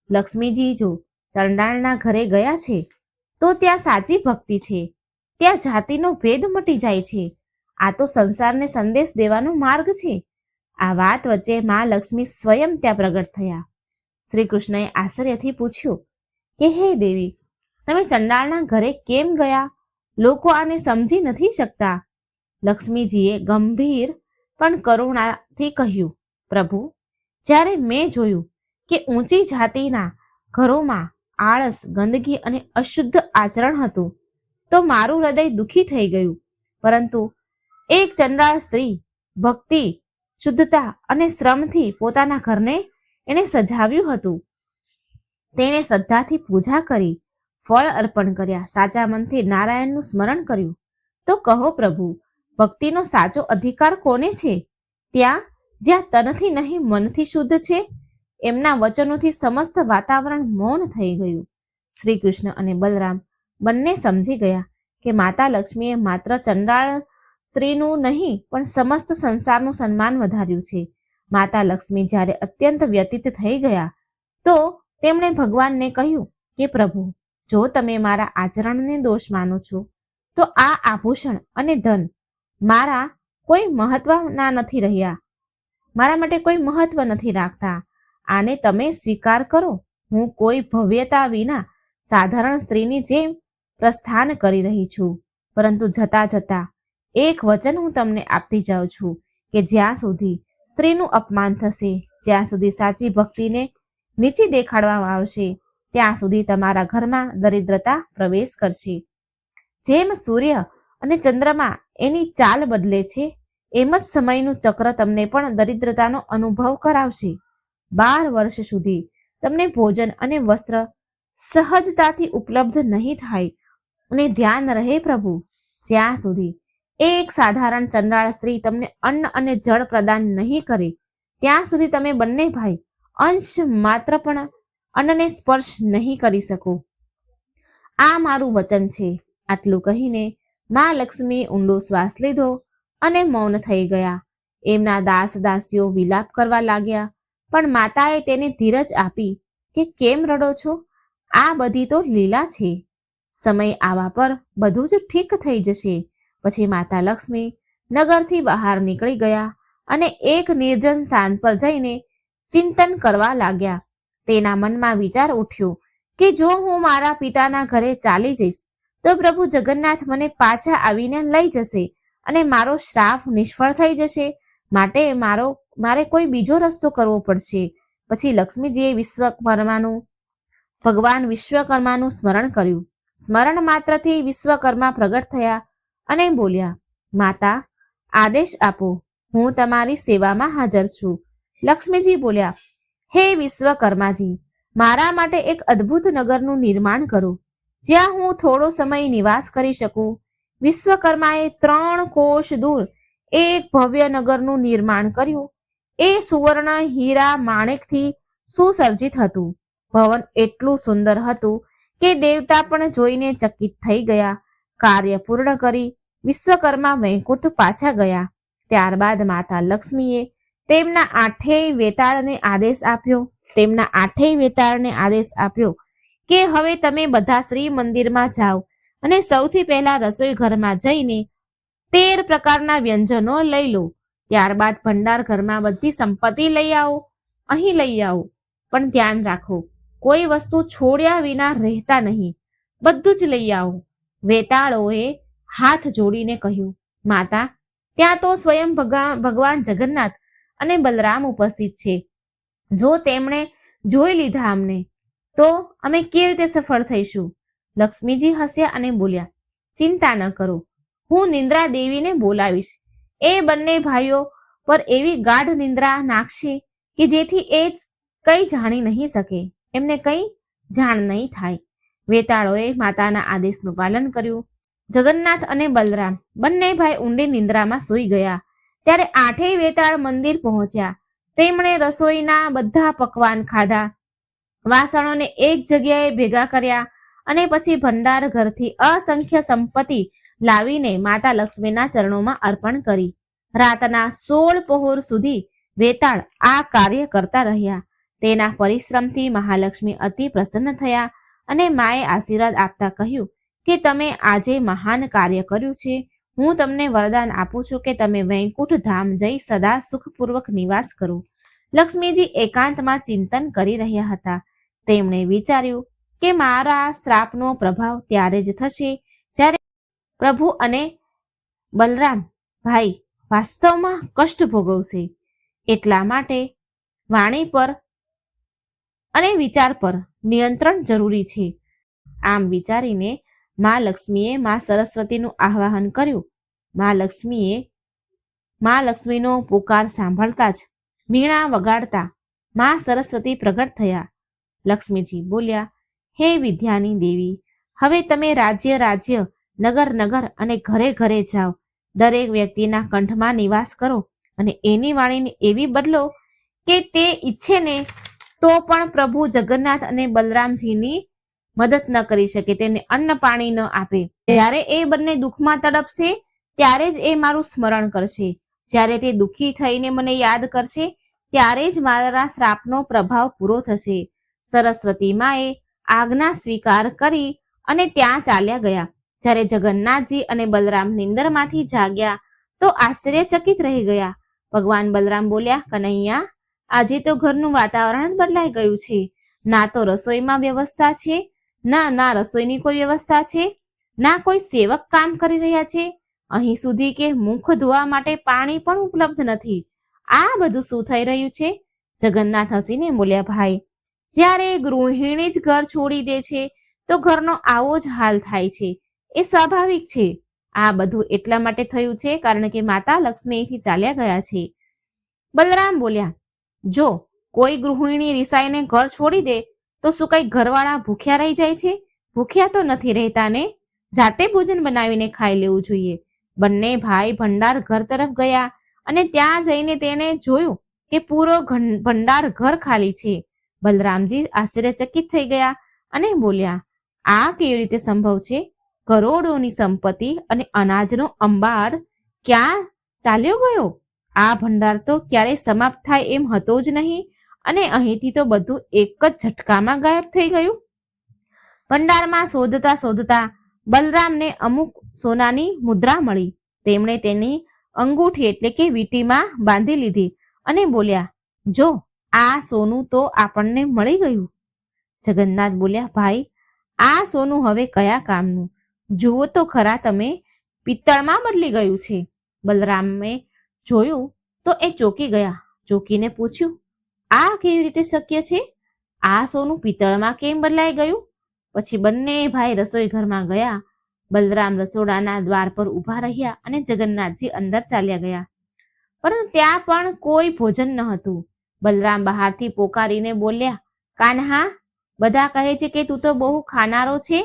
લક્ષ્મીજી જો ચંડાળના ઘરે ગયા છે તો ત્યાં સાચી ભક્તિ છે, ત્યાં જાતિનો ભેદ મટી જાય છે. આ તો સંસારને સંદેશ દેવાનો માર્ગ છે. આ વાત વચ્ચે મા લક્ષ્મી સ્વયં ત્યાં પ્રગટ થયા. શ્રી કૃષ્ણએ આશ્ચર્યથી પૂછ્યું કે હે દેવી, તમે ચંડાળના ઘરે કેમ ગયા? લોકો આને સમજી નથી શકતા. લક્ષ્મીજીએ ગંભીર પણ કરુણાથી કહ્યું, પ્રભુ, જ્યારે મેં જોયું કે ઊંચી જાતિના ઘરોમાં આળસ, ગંદકી અને અશુદ્ધ આચરણ હતું તો મારું હૃદય દુઃખી થઈ ગયું. પરંતુ એક ચંડાળ સ્ત્રી ભક્તિ, શુદ્ધતા અને શ્રમથી પોતાના ઘરને એણે સજાવ્યું હતું. તેણે શ્રદ્ધાથી પૂજા કરી, ફળ અર્પણ કર્યા, સાચા મનથી નારાયણનું સ્મરણ કર્યું. તો કહો પ્રભુ, ભક્તિનો સાચો અધિકાર કોને છે? ત્યાં જ્યાં તનથી નહીં મનથી શુદ્ધ છે. એમના વચનોથી સમસ્ત વાતાવરણ મૌન થઈ ગયું. શ્રી કૃષ્ણ અને બલરામ બંને સમજી ગયા કે માતા લક્ષ્મીએ માત્ર ચંડાળ સ્ત્રીનું નહીં પણ સમસ્ત સંસારનું સન્માન વધાર્યું છે. માતા લક્ષ્મી જ્યારે અત્યંત વ્યતીત થઈ ગયા તો તેમણે ભગવાનને કહ્યું કે પ્રભુ, જો તમે મારા આચરણને દોષ માનો છો તો આ આભૂષણ અને ધન મારા કોઈ મહત્વના નથી રહ્યા, મારા માટે કોઈ મહત્વ નથી રાખતા. આને તમે સ્વીકાર કરો. હું કોઈ ભવ્યતા વિના સાધારણ સ્ત્રીની જેમ પ્રસ્થાન કરી રહી છું. પરંતુ જતા જતા એક વચન હું તમને આપતી જાઉં છું કે જ્યાં સુધી સ્ત્રીનું અપમાન થશે, જ્યાં સુધી સાચી ભક્તિને નીચી દેખાડવામાં આવશે, ત્યાં સુધી તમારા ઘરમાં દરિદ્રતા પ્રવેશ કરશે. જેમ સૂર્ય અને ચંદ્રમા એની ચાલ બદલે છે, એમ જ સમયનું ચક્ર તમને પણ દરિદ્રતાનો અનુભવ કરાવશે. 12 વર્ષ સુધી તમને ભોજન અને વસ્ત્ર સહજતાથી ઉપલબ્ધ નહીં થાય. અને ધ્યાન રહે પ્રભુ, જ્યાં સુધી એક સાધારણ ચંડાળ સ્ત્રી તમને અન્ન અને જળ પ્રદાન નહીં કરે, ત્યાં સુધી તમે બંને ભાઈ અંશ માત્ર પણ અન્નને સ્પર્શ નહીં કરી શકો. આ મારું વચન છે. આટલું કહીને મા લક્ષ્મીએ ઊંડો શ્વાસ લીધો અને મૌન થઈ ગયા. એમના દાસ દાસીઓ વિલાપ કરવા લાગ્યા, પણ માતાએ તેને ધીરજ આપી કે કેમ રડો છો? આ બધી તો લીલા છે. સમય આવા પર બધું જ ઠીક થઈ જશે. પછી માતા લક્ષ્મી નગરથી બહાર નીકળી ગયા અને એક નિર્જન સ્થાન પર જઈને ચિંતન કરવા લાગ્યા. તેના મનમાં વિચાર ઉઠ્યો કે જો હું મારા પિતાના ઘરે ચાલી જઈશ તો પ્રભુ જગન્નાથ મને પાછા આવીને લઈ જશે અને મારો શ્રાપ નિષ્ફળ થઈ જશે. માટે મારે કોઈ બીજો રસ્તો કરવો પડશે. પછી લક્ષ્મીજીએ ભગવાન વિશ્વકર્માનું સ્મરણ કર્યું. સ્મરણ માત્રથી વિશ્વકર્મા પ્રગટ થયા અને બોલ્યા, માતા, આદેશ આપો, હું તમારી સેવામાં હાજર છું. લક્ષ્મીજી બોલ્યા, હે વિશ્વકર્માજી, મારા માટે એક અદ્ભુત નગરનું નિર્માણ કરો જ્યાં હું થોડો સમય નિવાસ કરી શકું. વિશ્વકર્માએ 3 કોશ દૂર એક ભવ્ય નગરનું નિર્માણ કર્યું. એ સુવર્ણ, હીરા, માણેકથી સુસર્જિત હતું. ભવન એટલું સુંદર હતું કે દેવતા પણ જોઈને ચકિત થઈ ગયા. કાર્ય પૂર્ણ કરી વિશ્વકર્મા વૈકુંઠ પાછા ગયા. ત્યારબાદ માતા લક્ષ્મીએ તેમના 8 વેતાળને આદેશ આપ્યો કે હવે તમે બધા શ્રી મંદિરમાં જાઓ અને સૌથી પહેલા રસોઈ ઘરમાં જઈને 13 પ્રકારના વ્યંજનો લઈ લો. ત્યારબાદ ભંડાર ઘરમાં બધી સંપત્તિ અહીં લઈ આવો. પણ ધ્યાન રાખો, કોઈ વસ્તુ છોડ્યા વિના રહેતા નહીં, બધું જ લઈ આવો. વેતાળોએ હાથ જોડીને કહ્યું, માતા, ત્યાં તો સ્વયં ભગવાન જગન્નાથ અને બલરામ ઉપસ્થિત છે. જો તેમણે જોઈ લીધા અમને તો અમે કેવી રીતે સફળ થઈશું? લક્ષ્મીજી હસ્યા અને બોલ્યા, ચિંતા ન કરો, હું નિંદ્રા દેવીને બોલાવીશ. એ બંને ભાઈઓ પર એવી ગાઢ નિંદ્રા નાખશે કે જેથી એ કંઈ જાણી નહીં શકે, એમને કંઈ જાણ નહીં થાય. વેતાળોએ માતાના આદેશનું પાલન કર્યું. જગન્નાથ અને બલરામ બંને ભાઈ ઊંડી નિંદ્રામાં સૂઈ ગયા. ત્યારે 8 વેતાળ મંદિર પહોંચ્યા. તેમણે રસોઈના બધા પકવાન ખાધા, વાસણોને એક જગ્યાએ ભેગા કર્યા અને પછી ભંડાર ઘરથી અસંખ્ય સંપત્તિ લાવીને માતા લક્ષ્મીના ચરણોમાં અર્પણ કરી. રાતના 16 પહોર સુધી વેતાળ આ કાર્ય કરતા રહ્યા. તેના પરિશ્રમથી મહાલક્ષ્મી અતિ પ્રસન્ન થયા અને માએ આશીર્વાદ આપતા કહ્યું કે તમે આજે મહાન કાર્ય કર્યું છે. હું તમને વરદાન આપું છું કે તમે વૈકુંઠ ધામ જઈ સદા સુખપૂર્વક નિવાસ કરો. લક્ષ્મીજી એકાંતમાં ચિંતન કરી રહ્યા હતા. તેમણે વિચાર્યું કે મારા શ્રાપનો પ્રભાવ ત્યારે જ થશે જ્યારે પ્રભુ અને બલરામ ભાઈ વાસ્તવમાં કષ્ટ ભોગવશે. એટલા માટે વાણી પર અને વિચાર પર નિયંત્રણ જરૂરી છે. આમ વિચારીને મા લક્ષ્મીએ મા સરસ્વતીનું આહ્વાન કર્યું. મા લક્ષ્મીનો પુકાર સાંભળતા જ વીણા વગાડતા મા સરસ્વતી પ્રગટ થયા. લક્ષ્મીજી બોલ્યા, હે વિદ્યાની દેવી, હવે તમે રાજ્ય, નગર અને ઘરે જાઓ. દરેક વ્યક્તિના કંઠમાં નિવાસ કરો અને એની વાણીને એવી બદલો કે તે ઈચ્છે ને તો પણ પ્રભુ જગન્નાથ અને બલરામજીની મદદ ન કરી શકે, તેને અન્ન પાણી ન આપે. જ્યારે એ બંને દુઃખમાં તડપશે ત્યારે જ એ મારું સ્મરણ કરશે. જ્યારે તે દુઃખી થઈને મને યાદ કરશે ત્યારે જ મારા શ્રાપનો પ્રભાવ પૂરો થશે. સરસ્વતી માએ આજ્ઞા સ્વીકાર કરી અને ત્યાં ચાલ્યા ગયા. જ્યારે જગન્નાથજી અને બલરામ નિંદરમાંથી જાગ્યા તો આશ્ચર્યચકિત રહી ગયા. ભગવાન બલરામ બોલ્યા, કનૈયા, આજે તો ઘરનું વાતાવરણ જ બદલાઈ ગયું છે. ના તો રસોઈમાં વ્યવસ્થા છે, ના રસોઈની કોઈ વ્યવસ્થા છે ના કોઈ સેવક કામ કરી રહ્યા છે. અહીં સુધી કે મુખ ધોવા માટે પાણી પણ ઉપલબ્ધ નથી. આ બધું શું થઈ રહ્યું છે? જગન્નાથ હસીને બોલ્યા, ભાઈ, જ્યારે ગૃહિણી જ ઘર છોડી દે છે તો ઘરનો આવો જ હાલ થાય છે. એ સ્વાભાવિક છે. આ બધું એટલા માટે થયું છે કારણ કે માતા લક્ષ્મી અહીંથી ચાલ્યા ગયા છે. બલરામ બોલ્યા, જો કોઈ ગૃહિણી રિસાઈને ઘર છોડી દે તો શું કઈ ઘરવાળા ભૂખ્યા રહી જાય છે? ભૂખ્યા તો નથી રહેતા ને. જાતે ભોજન બનાવીને ખાઈ લેવું જોઈએ. બંને ભાઈ ભંડાર ઘર તરફ ગયા અને ત્યાં જઈને તેને જોયું કે પૂરો ભંડાર ઘર ખાલી છે. બલરામજી આશ્ચર્યચકિત થઈ ગયા અને બોલ્યા, આ કેવી રીતે સંભવ છે? કરોડોની સંપત્તિ અને અનાજનો અંબાર ક્યાં ચાલ્યો ગયો? આ ભંડાર તો ક્યારેય સમાપ્ત થાય એમ હતો જ નહીં અને અહીંથી તો બધું એક જ ઝટકામાં ગાયબ થઈ ગયું. ભંડારમાં શોધતા શોધતા બલરામને અમુક સોનાની મુદ્રા મળી. તેમણે તેની અંગૂઠી એટલે કે વીંટીમાં બાંધી લીધી અને બોલ્યા, જો આ સોનું તો આપણને મળી ગયું. જગન્નાથ બોલ્યા, ભાઈ, આ સોનું હવે કયા કામનું? જુઓ તો ખરા તમે, પિત્તળમાં બદલી ગયું છે. બલરામે જોયું તો એ ચોંકી ગયા. ચોંકીને પૂછ્યું, આ કેવી રીતે શક્ય છે? આ સોનું પિત્તળમાં કેમ બદલાઈ ગયું? પછી બંને ભાઈ રસોઈ ઘરમાં ગયા. બલરામ રસોડાના દ્વાર પર ઊભા રહ્યા અને જગન્નાથજી અંદર ચાલ્યા ગયા. પરંતુ ત્યાં પણ કોઈ ભોજન ન હતું. બલરામ બહારથી પોકારીને બોલ્યા, કાન્હા, બધા કહે છે કે તું તો બહુ ખાનારો છે.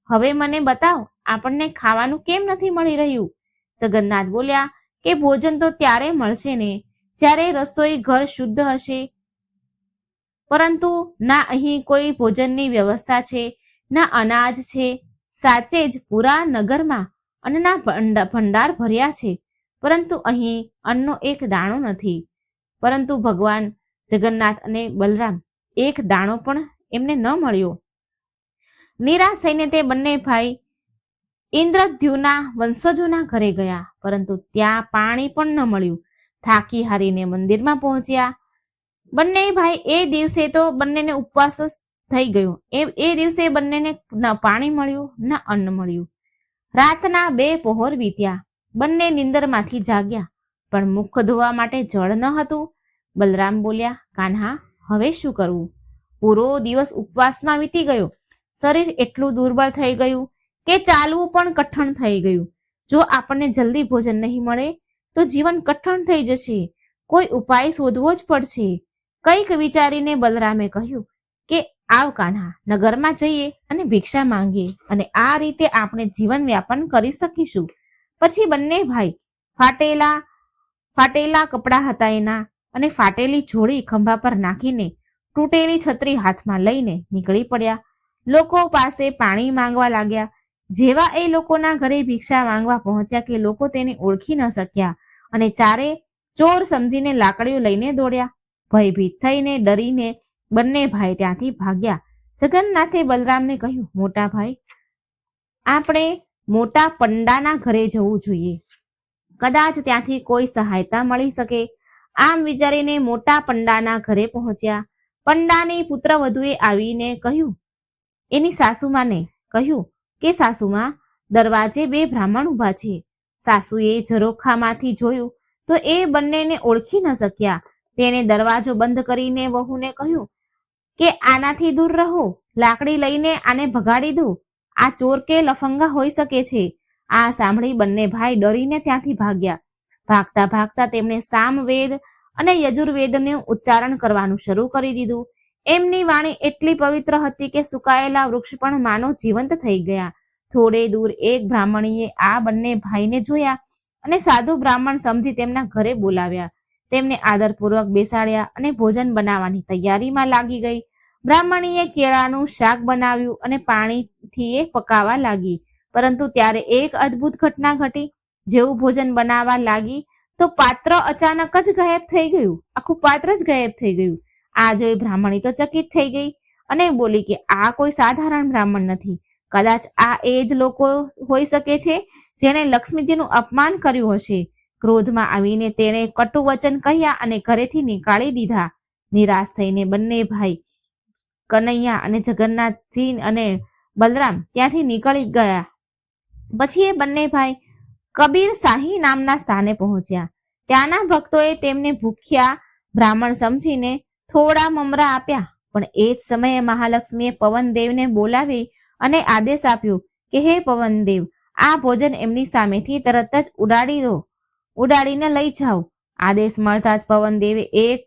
હવે મને બતાવ, આપણને ખાવાનું કેમ નથી મળી રહ્યું? જગન્નાથ બોલ્યા કે ભોજન તો ત્યારે મળશે ને જ્યારે રસોઈ ઘર શુદ્ધ હશે. પરંતુ ના અહીં કોઈ ભોજનની વ્યવસ્થા છે, ના અનાજ છે. સાચે જ પૂરા નગરમાં અન્નના ભંડાર ભર્યા છે, પરંતુ અહીં અન્નનો એક દાણો નથી. પરંતુ ભગવાન જગન્નાથ અને બલરામ એક દાણો પણ એમને ન મળ્યો. નિરાશ થઈને તે બંને ભાઈ ઇન્દ્રદ્યુના વંશજોના ઘરે ગયા, પરંતુ ત્યાં પાણી પણ ન મળ્યું. થાકી હારીને મંદિરમાં પહોંચ્યા. બંને ભાઈ એ દિવસે તો બંનેને ઉપવાસ થઈ ગયો. એ દિવસે બંનેને ન પાણી મળ્યું ન અન્ન મળ્યું. રાતના 2 પહોર વીત્યા. બંને નિંદરમાંથી જાગ્યા, પણ મુખ ધોવા માટે જળ ન હતું. બલરામ બોલ્યા, કાન્હા, હવે શું કરવું? પૂરો દિવસ ઉપવાસમાં વીતી ગયો. શરીર એટલું દુર્બળ થઈ ગયું કે ચાલવું પણ કઠણ થઈ ગયું. જો આપણને જલ્દી ભોજન નહીં મળે તો જીવન કઠણ થઈ જશે. કોઈ ઉપાય શોધવો જ પડશે. કંઈક વિચારીને બલરામે કહ્યું કે આવ કાન્હા, નગરમાં જઈએ અને ભિક્ષા માંગીએ અને આ રીતે આપણે જીવન વ્યાપન કરી શકીશું. પછી બંને ભાઈ ફાટેલા કપડાં હતા એના અને ફાટેલી જોડી ખંભા પર નાખીને તૂટેલી છત્રી હાથમાં લઈને નીકળી પડ્યા. લોકો પાસે પાણી માંગવા લાગ્યા. જેવા એ લોકોના ઘરે ભિક્ષા માંગવા પહોંચ્યા કે લોકો તેને ઓળખી ન શક્યા અને ચારે ચોર સમજીને લાકડીઓ લઈને દોડ્યા. ભયભીત થઈને ડરીને બંને ભાઈ ત્યાંથી ભાગ્યા. જગન્નાથે બલરામને કહ્યું, મોટા ભાઈ, આપણે મોટા પંડાના ઘરે જવું જોઈએ. કદાચ ત્યાંથી કોઈ સહાયતા મળી શકે. આમ વિચારીને મોટા પંડાના ઘરે પહોંચ્યા. પંડાની પુત્રવધુએ આવીને કહ્યું, એની સાસુમાને કહ્યું કે સાસુમાં, દરવાજે 2 બ્રાહ્મણ ઊભા છે. સાસુએ ઝરોખામાંથી જોયું તો એ બંનેને ઓળખી ન શક્યા. તેણે દરવાજો બંધ કરીને વહુને કહ્યું કે આનાથી દૂર રહો, લાકડી લઈને આને ભગાડી દો. આ ચોર કે લફંગા હોઈ શકે છે. આ સાંભળી બંને ભાઈ ડરીને ત્યાંથી ભાગ્યા. ભાગતા ભાગતા તેમણે સામવેદ અને યજુર્વેદનું ઉચ્ચારણ કરવાનું શરૂ કરી દીધું. એમની વાણી એટલી પવિત્ર હતી કે સુકાયેલા વૃક્ષ પણ માનો જીવંત થઈ ગયા. થોડે દૂર એક બ્રાહ્મણીએ આ બંને ભાઈને જોયા અને સાધુ બ્રાહ્મણ સમજી તેમના ઘરે બોલાવ્યા. તેમને આદરપૂર્વક બેસાડ્યા અને ભોજન બનાવવાની તૈયારીમાં લાગી ગઈ. બ્રાહ્મણીએ કેળાનું શાક બનાવ્યું અને પાણીથી એ પકાવવા લાગી. પરંતુ ત્યારે એક અદ્ભુત ઘટના ઘટી. જેવું ભોજન બનાવવા લાગી તો પાત્ર અચાનક જ ગાયબ થઈ ગયું. આખું પાત્ર જ ગાયબ થઈ ગયું. આ જોઈ બ્રાહ્મણી તો ચકિત થઈ ગઈ અને બોલી કે આ કોઈ સાધારણ બ્રાહ્મણ નથી. કદાચ આ એ જ લોકો હોઈ શકે છે જેણે લક્ષ્મીજીનું અપમાન કર્યું હશે. ક્રોધમાં આવીને તેણે કટુ વચન કહ્યા અને ઘરેથી નીકાળી દીધા. નિરાશ થઈને બંને ભાઈ કનૈયા અને જગન્નાથજી અને બલરામ ત્યાંથી નીકળી ગયા. પછી એ બંને ભાઈ કબીર શાહી નામના સ્થાને પહોંચ્યા. ત્યાંના ભક્તોએ તેમને ભૂખ્યા બ્રાહ્મણ સમજીને થોડા મમરા આપ્યા. પણ એ જ સમયે મહાલક્ષ્મીએ પવનદેવને બોલાવી અને આદેશ આપ્યો કે હે પવનદેવ, આ ભોજન એમની સામેથી તરત જ ઉડાડીને લઈ જાઓ. આદેશ મળતા જ પવનદેવે એક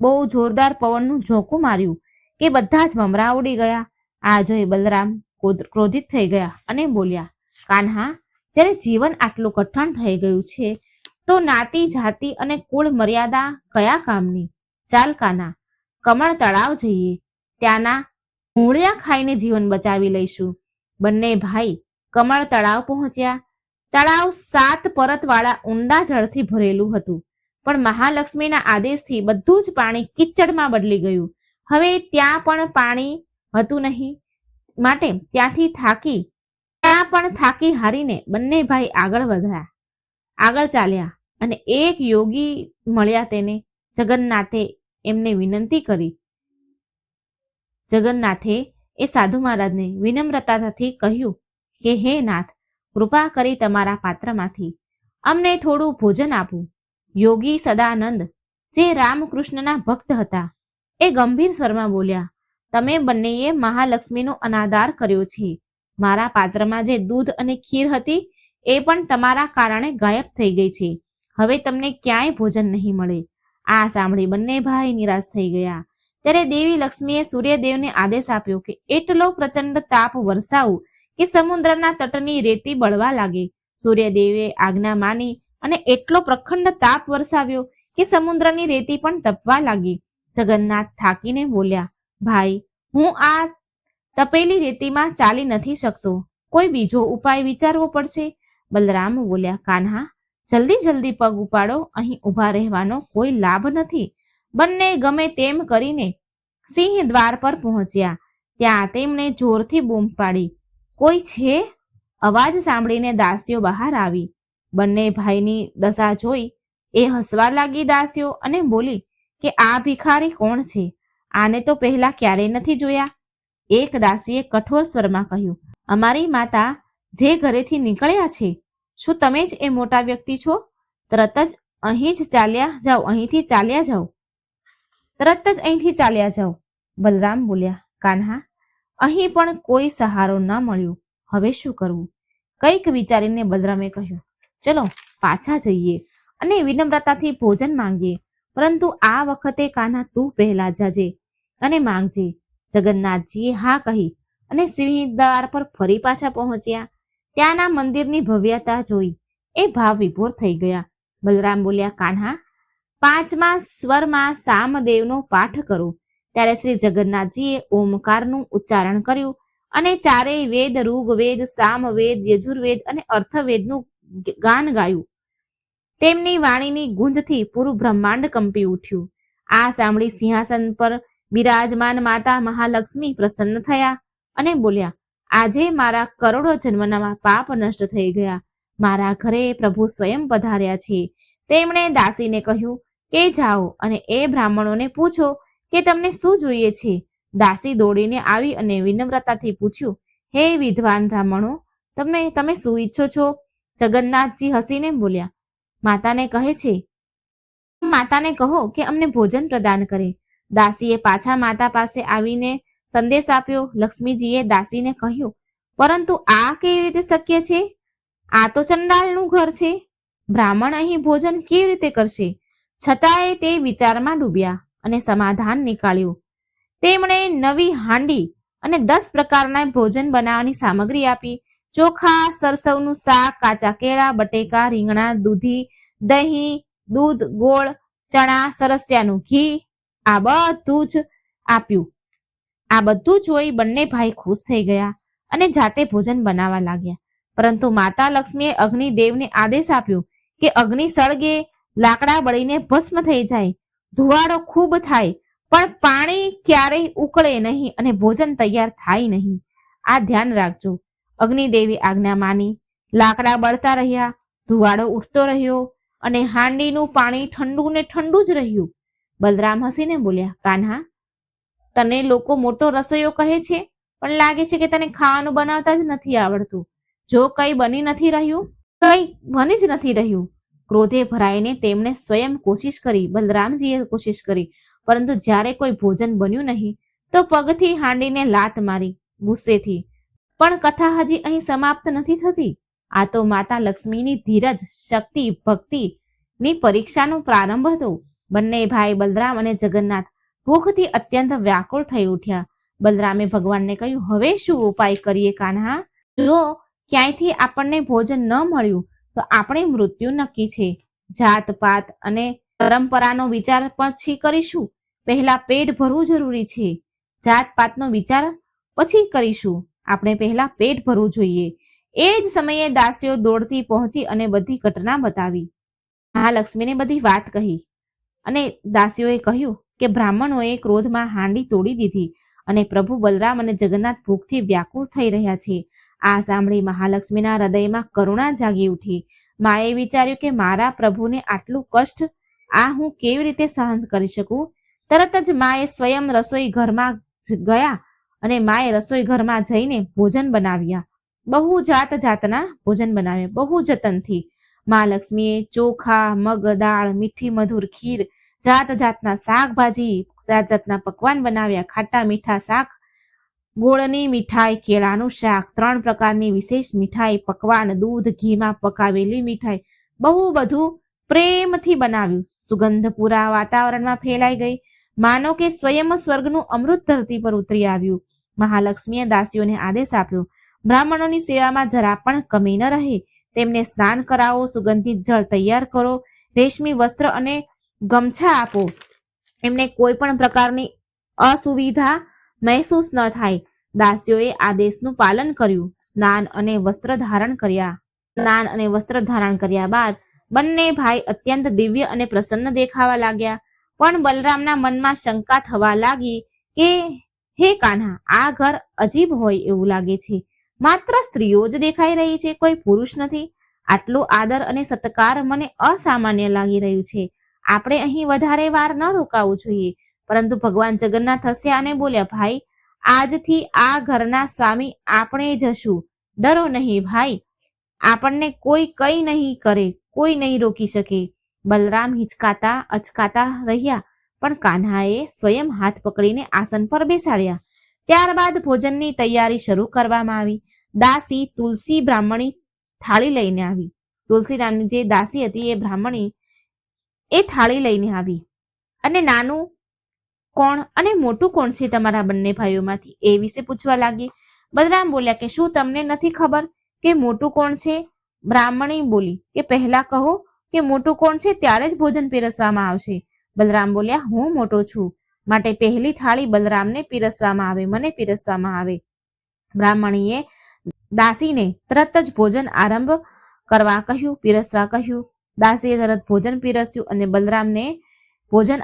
બહુ જોરદાર પવનનું ઝોકું માર્યું કે બધા જ મમરા ઉડી ગયા. આ જોઈ બલરામ ક્રોધિત થઈ ગયા અને બોલ્યા, કાન્હા, જ્યારે જીવન આટલું કઠણ થઈ ગયું છે તો નાતી જાતિ અને કુળ મર્યાદા કયા કામની? ચાલ કાના, કમળ તળાવ જઈએ, ત્યાંના મૂળિયા ખાઈને જીવન બચાવી લઈશું. બંને ભાઈ કમળ તળાવ પહોંચ્યા. તળાવ 7 પરતવાળા ઊંડા જળથી ભરેલું હતું, પણ મહાલક્ષ્મીના આદેશથી બધું જ પાણી કિચડમાં બદલી ગયું. હવે ત્યાં પણ પાણી હતું નહીં, માટે ત્યાં થાકી હારીને બંને ભાઈ આગળ ચાલ્યા અને એક યોગી મળ્યા. તેને જગન્નાથે એમને વિનંતી કરી. જગન્નાથે એ સાધુ મહારાજને વિનમ્રતાથી કહ્યું કે હે નાથ, કૃપા કરી તમારા પાત્રમાંથી અમને થોડું ભોજન આપવું. યોગી સદાનંદ, જે રામકૃષ્ણના ભક્ત હતા, એ ગંભીર સ્વરમાં બોલ્યા, તમે બંનેએ મહાલક્ષ્મીનો અનાદર કર્યો છે. મારા પાત્રમાં જે દૂધ અને ખીર હતી એ પણ તમારા કારણે ગાયબ થઈ ગઈ છે. હવે તમને ક્યાંય ભોજન નહીં મળે. આ સાંભળી બંને ભાઈ નિરાશ થઈ ગયા. ત્યારે દેવી લક્ષ્મીએ સૂર્યદેવને આદેશ આપ્યો કે એટલો પ્રચંડ તાપ વરસાવું કે સમુદ્રના તટની રેતી બળવા લાગે. સૂર્યદેવે આજ્ઞા માની અને એટલો પ્રખંડ તાપ વરસાવ્યો કે સમુદ્રની રેતી પણ તપવા લાગી. જગન્નાથ થાકીને બોલ્યા, ભાઈ, હું આ તપેલી રેતીમાં ચાલી નથી શકતો, કોઈ બીજો ઉપાય વિચારવો પડશે. બલરામ બોલ્યા, કાન્હા, જલ્દી પગ ઉપાડો, અહીં ઊભા રહેવાનો કોઈ લાભ નથી. બંને ગમે તેમ કરીને સિંહ દ્વાર પર પહોંચ્યા. ત્યાં તેમણે જોરથી બૂમ પાડી, કોઈ છે? અવાજ સાંભળીને દાસીઓ બહાર આવી. બંને ભાઈની દશા જોઈ એ હસવા લાગી દાસીઓ અને બોલી કે આ ભિખારી કોણ છે? આને તો પહેલા ક્યારેય નથી જોયા. એક દાસીએ કઠોર સ્વરમાં કહ્યું, અમારી માતા જે ઘરેથી નીકળ્યા છે. શું તમે જ એ મોટા વ્યક્તિ છો? તરત જ અહીંથી ચાલ્યા જાઓ. બલરામ બોલ્યા, કાન્હા, અહીં પણ કોઈ સહારો ન મળ્યો, હવે શું કરવું? કંઈક વિચારીને બલરામે કહ્યું, ચલો પાછા જઈએ અને વિનમ્રતાથી ભોજન માંગીએ, પરંતુ આ વખતે કાન્હા તું પહેલા જજે અને માંગજે. જગન્નાથજીએ હા કહી અને સિંહદ્વાર પર ફરી પાછા પહોંચ્યા. ત્યાંના મંદિરની ભવ્યતા જોઈ એ ભાવ વિભોર થઈ ગયા. બલરામ બોલ્યા, કાન્હા, 5મા સ્વરમાં સામદેવનો પાઠ કરો. ત્યારે શ્રી જગન્નાથજીએ ઓમકારનું ઉચ્ચારણ કર્યું અને ચારેય વેદ, ઋગ્વેદ, સામવેદ, યજુર્વેદ અને અર્થવેદનું ગાન ગાયું. તેમની વાણીની ગુંજથી પૂરું બ્રહ્માંડ કંપી ઉઠ્યું. આ સાંભળી સિંહાસન પર બિરાજમાન માતા મહાલક્ષ્મી પ્રસન્ન થયા અને બોલ્યા, આજે મારા કરોડો જન્મના પાપ નષ્ટ થઈ ગયા. મારા ઘરે પ્રભુ સ્વયં પધાર્યા છે. તેમણે દાસીને કહ્યું કે જાઓ અને એ બ્રાહ્મણોને પૂછો કે તમને શું જોઈએ છે. દાસી દોડીને આવી અને વિનમ્રતાથી પૂછ્યું, હે વિદ્વાન બ્રાહ્મણો, તમે શું ઈચ્છો છો? જગન્નાથજી હસીને બોલ્યા, માતાને કહો કે અમને ભોજન પ્રદાન કરે. દાસીએ પાછા માતા પાસે આવીને સંદેશ આપ્યો. લક્ષ્મીજીએ દાસીને કહ્યું, પરંતુ આ કેવી રીતે શક્ય છે? આ તો ચંડાળનું ઘર છે. બ્રાહ્મણ અહીં ભોજન કેવી રીતે કરશે? છતાંય તે વિચારમાં ડૂબ્યા અને સમાધાન નીકાળ્યું. તેમણે નવી હાંડી અને 10 પ્રકારના ભોજન બનાવવાની સામગ્રી આપી. ચોખા, સરસવનું શાક, કાચા કેળા, બટેકા, રીંગણા, દૂધી, દહીં, દૂધ, ગોળ, ચણા, સરસિયાનું ઘી, આ બધું જ આપ્યું. આ બધું જોઈ બંને ભાઈ ખુશ થઈ ગયા અને જાતે ભોજન બનાવવા લાગ્યા. પરંતુ માતા લક્ષ્મીએ અગ્નિદેવને આદેશ આપ્યો કે અગ્નિ સળગે, લાકડા બળીને ભસ્મ થઈ જાય, ધુવાડો ખૂબ થાય, પણ પાણી ક્યારેય ઉકળે નહીં અને ભોજન તૈયાર થાય નહીં. આ ધ્યાન રાખજો. અગ્નિદેવી આજ્ઞા માની. લાકડા બળતા રહ્યા, ધુવાડો ઉઠતો રહ્યો અને હાંડીનું પાણી ઠંડુ ને ઠંડુ જ રહ્યું. બલરામ હસીને બોલ્યા, કાન્હા, તને લોકો મોટો રસોઈયો કહે છે, પણ લાગે છે કે તને ખાવાનું બનાવતા જ નથી આવડતું. જો કંઈ બની નથી રહ્યું, કંઈ બની જ નથી રહ્યું. ક્રોધે ભરાઈને તેમણે સ્વયં કોશિશ કરી, બલરામજીએ કોશિશ કરી, પરંતુ જ્યારે કોઈ ભોજન બન્યું નહીં તો પગથી હાંડીને લાત મારી ગુસ્સેથી. પણ કથા હજી અહીં સમાપ્ત નથી થતી. આ તો માતા લક્ષ્મીની ધીરજ, શક્તિ, ભક્તિની પરીક્ષાનો પ્રારંભ હતો. બંને ભાઈ બલરામ અને જગન્નાથ ભૂખથી અત્યંત વ્યાકુળ થઈ ઉઠ્યા. બલરામે ભગવાનને કહ્યું, હવે શું ઉપાય કરીએ કાન્હા? જો ક્યાંયથી આપણને ભોજન ન મળ્યું તો આપણે મૃત્યુ નક્કી છે. જાત પાત અને પરંપરાનો વિચાર પછી કરીશું. પહેલા પેટ ભરવું જરૂરી છે. જાત પાતનો વિચાર પછી કરીશું. આપણે પહેલા પેટ ભરવું જોઈએ. એ જ સમયે દાસીઓ દોડતી પહોંચી અને બધી ઘટના બતાવી. મહાલક્ષ્મીને બધી વાત કહી અને દાસીઓએ કહ્યું કે બ્રાહ્મણોએ ક્રોધમાં હાંડી તોડી દીધી અને પ્રભુ બલરામ અને જગન્નાથ ભૂખથી વ્યાકુળ થઈ રહ્યા છે. આ સાંભળી મહાલક્ષ્મીના હૃદયમાં કરુણા જાગી ઉઠી. માએ વિચાર્યું કે મારા પ્રભુને આટલું કષ્ટ હું કેવી રીતે સહન કરી શકું. તરત જ માએ સ્વયં રસોઈ ઘરમાં ગયા અને માએ રસોઈ ઘરમાં જઈને ભોજન બનાવ્યા. બહુ જાત જાતના ભોજન બનાવ્યા, બહુ જતનથી. મહાલક્ષ્મીએ ચોખા, મગ દાળ, મીઠી મધુર ખીર, જાત જાતના શાકભાજી, જાત જાતના પકવાન બનાવ્યા. ખાટા મીઠા શાક, ગોળની મીઠાઈ, કેળાનું શાક, 3 પ્રકારની વિશેષ મીઠાઈ, પકવાન, દૂધ ઘીમાં પકાવેલી મીઠાઈ, બહુ બધું પ્રેમથી બનાવ્યું. સુગંધ પૂરા વાતાવરણમાં ફેલાઈ ગઈ, માનો કે સ્વયં સ્વર્ગનું અમૃત ધરતી પર ઉતરી આવ્યું. મહાલક્ષ્મીએ દાસીઓને આદેશ આપ્યો, બ્રાહ્મણોની સેવામાં જરા પણ કમી ન રહે. તેમને સ્નાન કરાવો, સુગંધિત જળ તૈયાર કરો, રેશમી વસ્ત્ર અને ગમછા આપો. એમને કોઈ પણ પ્રકારની અસુવિધા મહેસૂસ ન થાય. દાસીઓએ આદેશનું પાલન કર્યું. સ્નાન અને વસ્ત્ર ધારણ કર્યા બાદ બંને ભાઈ અત્યંત દિવ્ય અને પ્રસન્ન દેખાવા લાગ્યા. પણ બલરામના મનમાં શંકા થવા લાગી કે હે કાન્હા, આ ઘર અજીબ હોય એવું લાગે છે. માત્ર સ્ત્રીઓ જ દેખાઈ રહી છે, કોઈ પુરુષ નથી. આટલો આદર અને સત્કાર મને અસામાન્ય લાગી રહ્યું છે. આપણે અહીં વધારે વાર ન રોકાવું જોઈએ. પરંતુ ભગવાન જગન્નાથ હસ્યા અને બોલ્યા, ભાઈ, આજથી આ ઘરના સ્વામી આપણે જશું. ડરો નહીં ભાઈ, આપણને કોઈ કંઈ નહીં કરે, કોઈ નહીં રોકી શકે. બલરામ હિચકાતા અચકાતા રહ્યા, પણ કાન્હાએ સ્વયં હાથ પકડીને આસન પર બેસાડ્યા. ત્યારબાદ ભોજનની તૈયારી શરૂ કરવામાં આવી. દાસી તુલસી બ્રાહ્મણી થાળી લઈને આવી. તુલસી નામની જે દાસી હતી એ બ્રાહ્મણી એ થાળી લઈને આવી અને નાનું કોણ અને મોટું કોણ છે તમારા બંને ભાઈઓમાંથી એ વિશે પૂછવા લાગી. બલરામ બોલ્યા કે શું તમને નથી ખબર કે મોટું કોણ છે? બ્રાહ્મણી બોલી કે પહેલા કહો કે મોટું કોણ છે, ત્યારે જ ભોજન પીરસવામાં આવશે. બલરામ બોલ્યા, હું મોટો છું, માટે પહેલી થાળી બલરામને પીરસવામાં આવે, મને પીરસવામાં આવે. બ્રાહ્મણીએ દાસીને તરત જ ભોજન આરંભ કરવા કહ્યું, પીરસવા કહ્યું. દાસીએ તરત ભોજન પીરસ્યું અને બલરામે ભોજન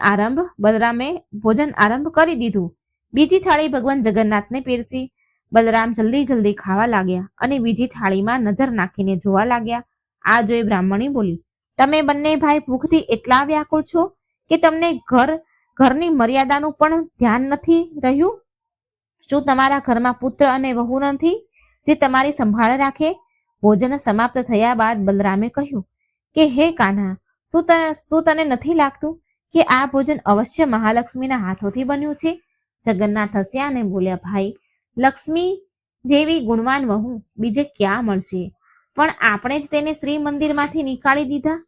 આરંભ કરી દીધું. બીજી થાળી ભગવાન જગન્નાથને પીરસી. બલરામ જલ્દી ખાવા લાગ્યા અને બીજી થાળીમાં નજર નાખીને જોવા લાગ્યા. આ જોઈ બ્રાહ્મણી બોલી, તમે બંને ભાઈ ભૂખથી એટલા વ્યાકુળ છો કે તમને ઘરની મર્યાદાનું પણ ધ્યાન નથી રહ્યું? શું તમારા ઘરમાં પુત્ર અને વહુ નથી જે તમારી સંભાળ રાખે? ભોજન સમાપ્ત થયા બાદ બલરામે કહ્યું કે હે કાન્હા, શું તને નથી લાગતું કે આ ભોજન અવશ્ય મહાલક્ષ્મીના હાથોથી બન્યું છે? જગન્નાથ હસ્યા અને બોલ્યા, ભાઈ, લક્ષ્મી જેવી ગુણવાન વહુ બીજે ક્યાં મળશે? પણ આપણે જ તેને શ્રી મંદિરમાંથી નીકાળી દીધા.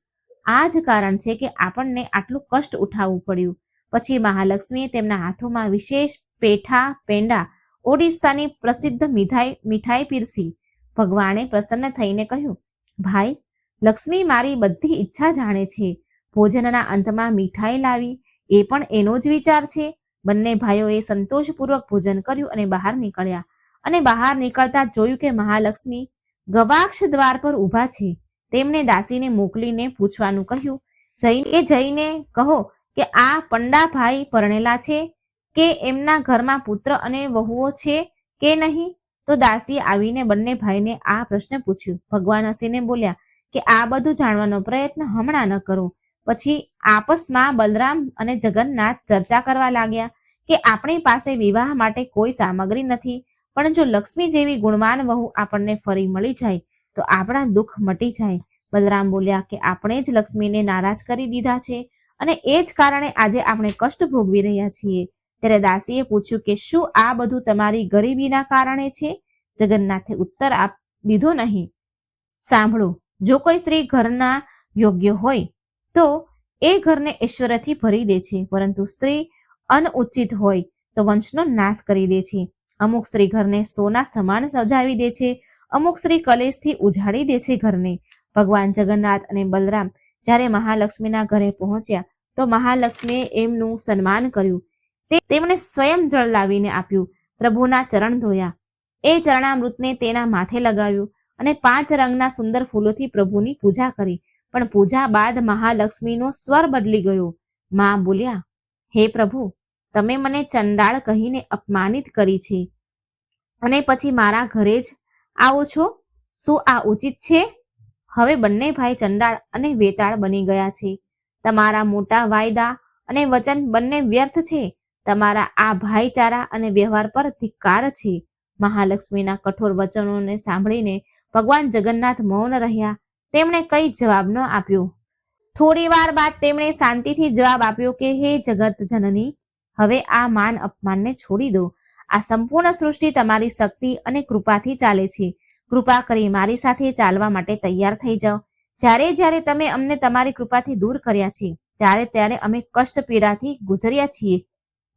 આ જ કારણ છે કે આપણને આટલું કષ્ટ ઉઠાવવું પડ્યું. પછી મહાલક્ષ્મીએ તેમના હાથોમાં વિશેષ પેંડા, ઓડિશાની પ્રસિદ્ધ મીઠાઈ પીરસી. ભગવાને પ્રસન્ન થઈને કહ્યું, ભાઈ, લક્ષ્મી મારી બધી ઈચ્છા જાણે છે. ભોજનના અંતમાં મીઠાઈ લાવી એ પણ એનો જ વિચાર છે. બંને ભાઈઓએ સંતોષપૂર્વક ભોજન કર્યું અને બહાર નીકળ્યા. અને બહાર નીકળતા જોયું કે મહાલક્ષ્મી ગવાક્ષ દ્વાર પર ઊભા છે. તેમણે દાસીને મોકલીને પૂછવાનું કહ્યું, જઈને કહો કે આ પંડા ભાઈ પરણેલા છે કે એમના ઘરમાં પુત્ર અને વહુઓ છે કે નહીં? તો દાસીએ આવીને બંને ભાઈને આ પ્રશ્ન પૂછ્યું. ભગવાન હસીને બોલ્યા કે આ બધું જાણવાનો પ્રયત્ન હમણાં ન કરો. પછી આપસમાં બલરામ અને જગન્નાથ ચર્ચા કરવા લાગ્યા કે આપણી પાસે વિવાહ માટે કોઈ સામગ્રી નથી, પણ જો લક્ષ્મી જેવી ગુણવાન વહુ આપણને ફરી મળી જાય તો આપણા દુઃખ મટી જાય. બલરામ બોલ્યા કે આપણે જ લક્ષ્મીને નારાજ કરી દીધા છે અને એ જ કારણે આજે આપણે કષ્ટ ભોગવી રહ્યા છીએ. ત્યારે દાસીએ પૂછ્યું કે શું આ બધું તમારી ગરીબીના કારણે છે? જગન્નાથે ઉત્તર દીધો નહીં. સાંભળો, જો કોઈ સ્ત્રી ઘરના યોગ્ય હોય તો એ ઘરને ઐશ્વર્યથી ભરી દે છે, પરંતુ સ્ત્રી અનઉચિત હોય તો વંશનો નાશ કરી દે છે. અમુક સ્ત્રી ઘરને સોના સમાન સજાવી દે છે, અમુક સ્ત્રી કલેશથી ઉજાડી દે છે ઘરને. ભગવાન જગન્નાથ અને બલરામ જ્યારે મહાલક્ષ્મીના ઘરે પહોંચ્યા તો મહાલક્ષ્મીએ એમનું સન્માન કર્યું. તેમણે સ્વયં જળ લાવીને આપ્યું, પ્રભુના ચરણ ધોયા, એ ચરણામૃતને તેના માથે લગાવ્યું અને 5 રંગના સુંદર ફૂલોથી પ્રભુની પૂજા કરી. પણ પૂજા બાદ મહાલક્ષ્મીનો સ્વર બદલી ગયો. માં બોલ્યા, હે પ્રભુ, તમે મને ચંડાળ કહીને અપમાનિત કરી છે અને પછી મારા ઘરે જ આવો છો. શું આ ઉચિત છે? હવે બંને ભાઈ ચંડાળ અને વેતાળ બની ગયા છે. તમારા મોટા વાયદા અને વચન બંને વ્યર્થ છે. તમારા આ ભાઈચારા અને વ્યવહાર પર ધિક્કાર છે. મહાલક્ષ્મીના કઠોર વચનોને સાંભળીને ભગવાન જગન્નાથ મૌન રહ્યા. તેમણે કઈ જવાબ ન આપ્યો. થોડી વાર બાદ તેમણે શાંતિથી જવાબ આપ્યો કે હે જગત જનની, હવે આ માન અપમાનને છોડી દો. આ સંપૂર્ણ સૃષ્ટિ તમારી શક્તિ અને કૃપાથી ચાલે છે. કૃપા કરી મારી સાથે ચાલવા માટે તૈયાર થઈ જાઓ. જ્યારે જ્યારે તમે અમને તમારી કૃપાથી દૂર કર્યા છે ત્યારે ત્યારે અમે કષ્ટ પીડાથી ગુજર્યા છીએ.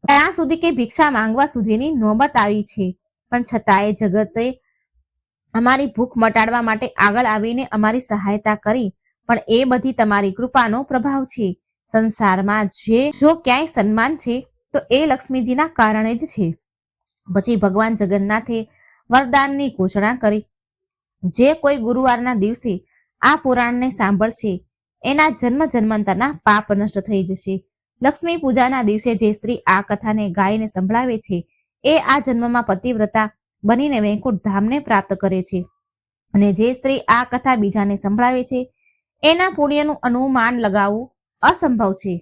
ત્યાં સુધી કે ભિક્ષા માંગવા સુધીની નોબત આવી છે. પણ છતાંય જગતે અમારી ભૂખ મટાડવા માટે આગળ આવીને અમારી સહાયતા કરી. પણ એ બધી તમારી કૃપાનો પ્રભાવ છે. સંસારમાં જો ક્યાંય સન્માન છે તો એ લક્ષ્મીજીના કારણે જ છે. પછી ભગવાન જગન્નાથે વરદાનની ઘોષણા કરી, જે કોઈ ગુરુવારના દિવસે આ પુરાણને સાંભળશે એના જન્મ જન્માંતરના પાપ નષ્ટ થઈ જશે. લક્ષ્મી પૂજાના દિવસે જે સ્ત્રી આ કથાને ગાઈને સંભળાવે છે એ આ જન્મમાં પતિવ્રતા બનીને વૈકુંઠ ધામને પ્રાપ્ત કરે છે. અને જે સ્ત્રી આ કથા બીજાને સંભળાવે છે એના પુણ્યનું અનુમાન લગાવવું અસંભવ છે.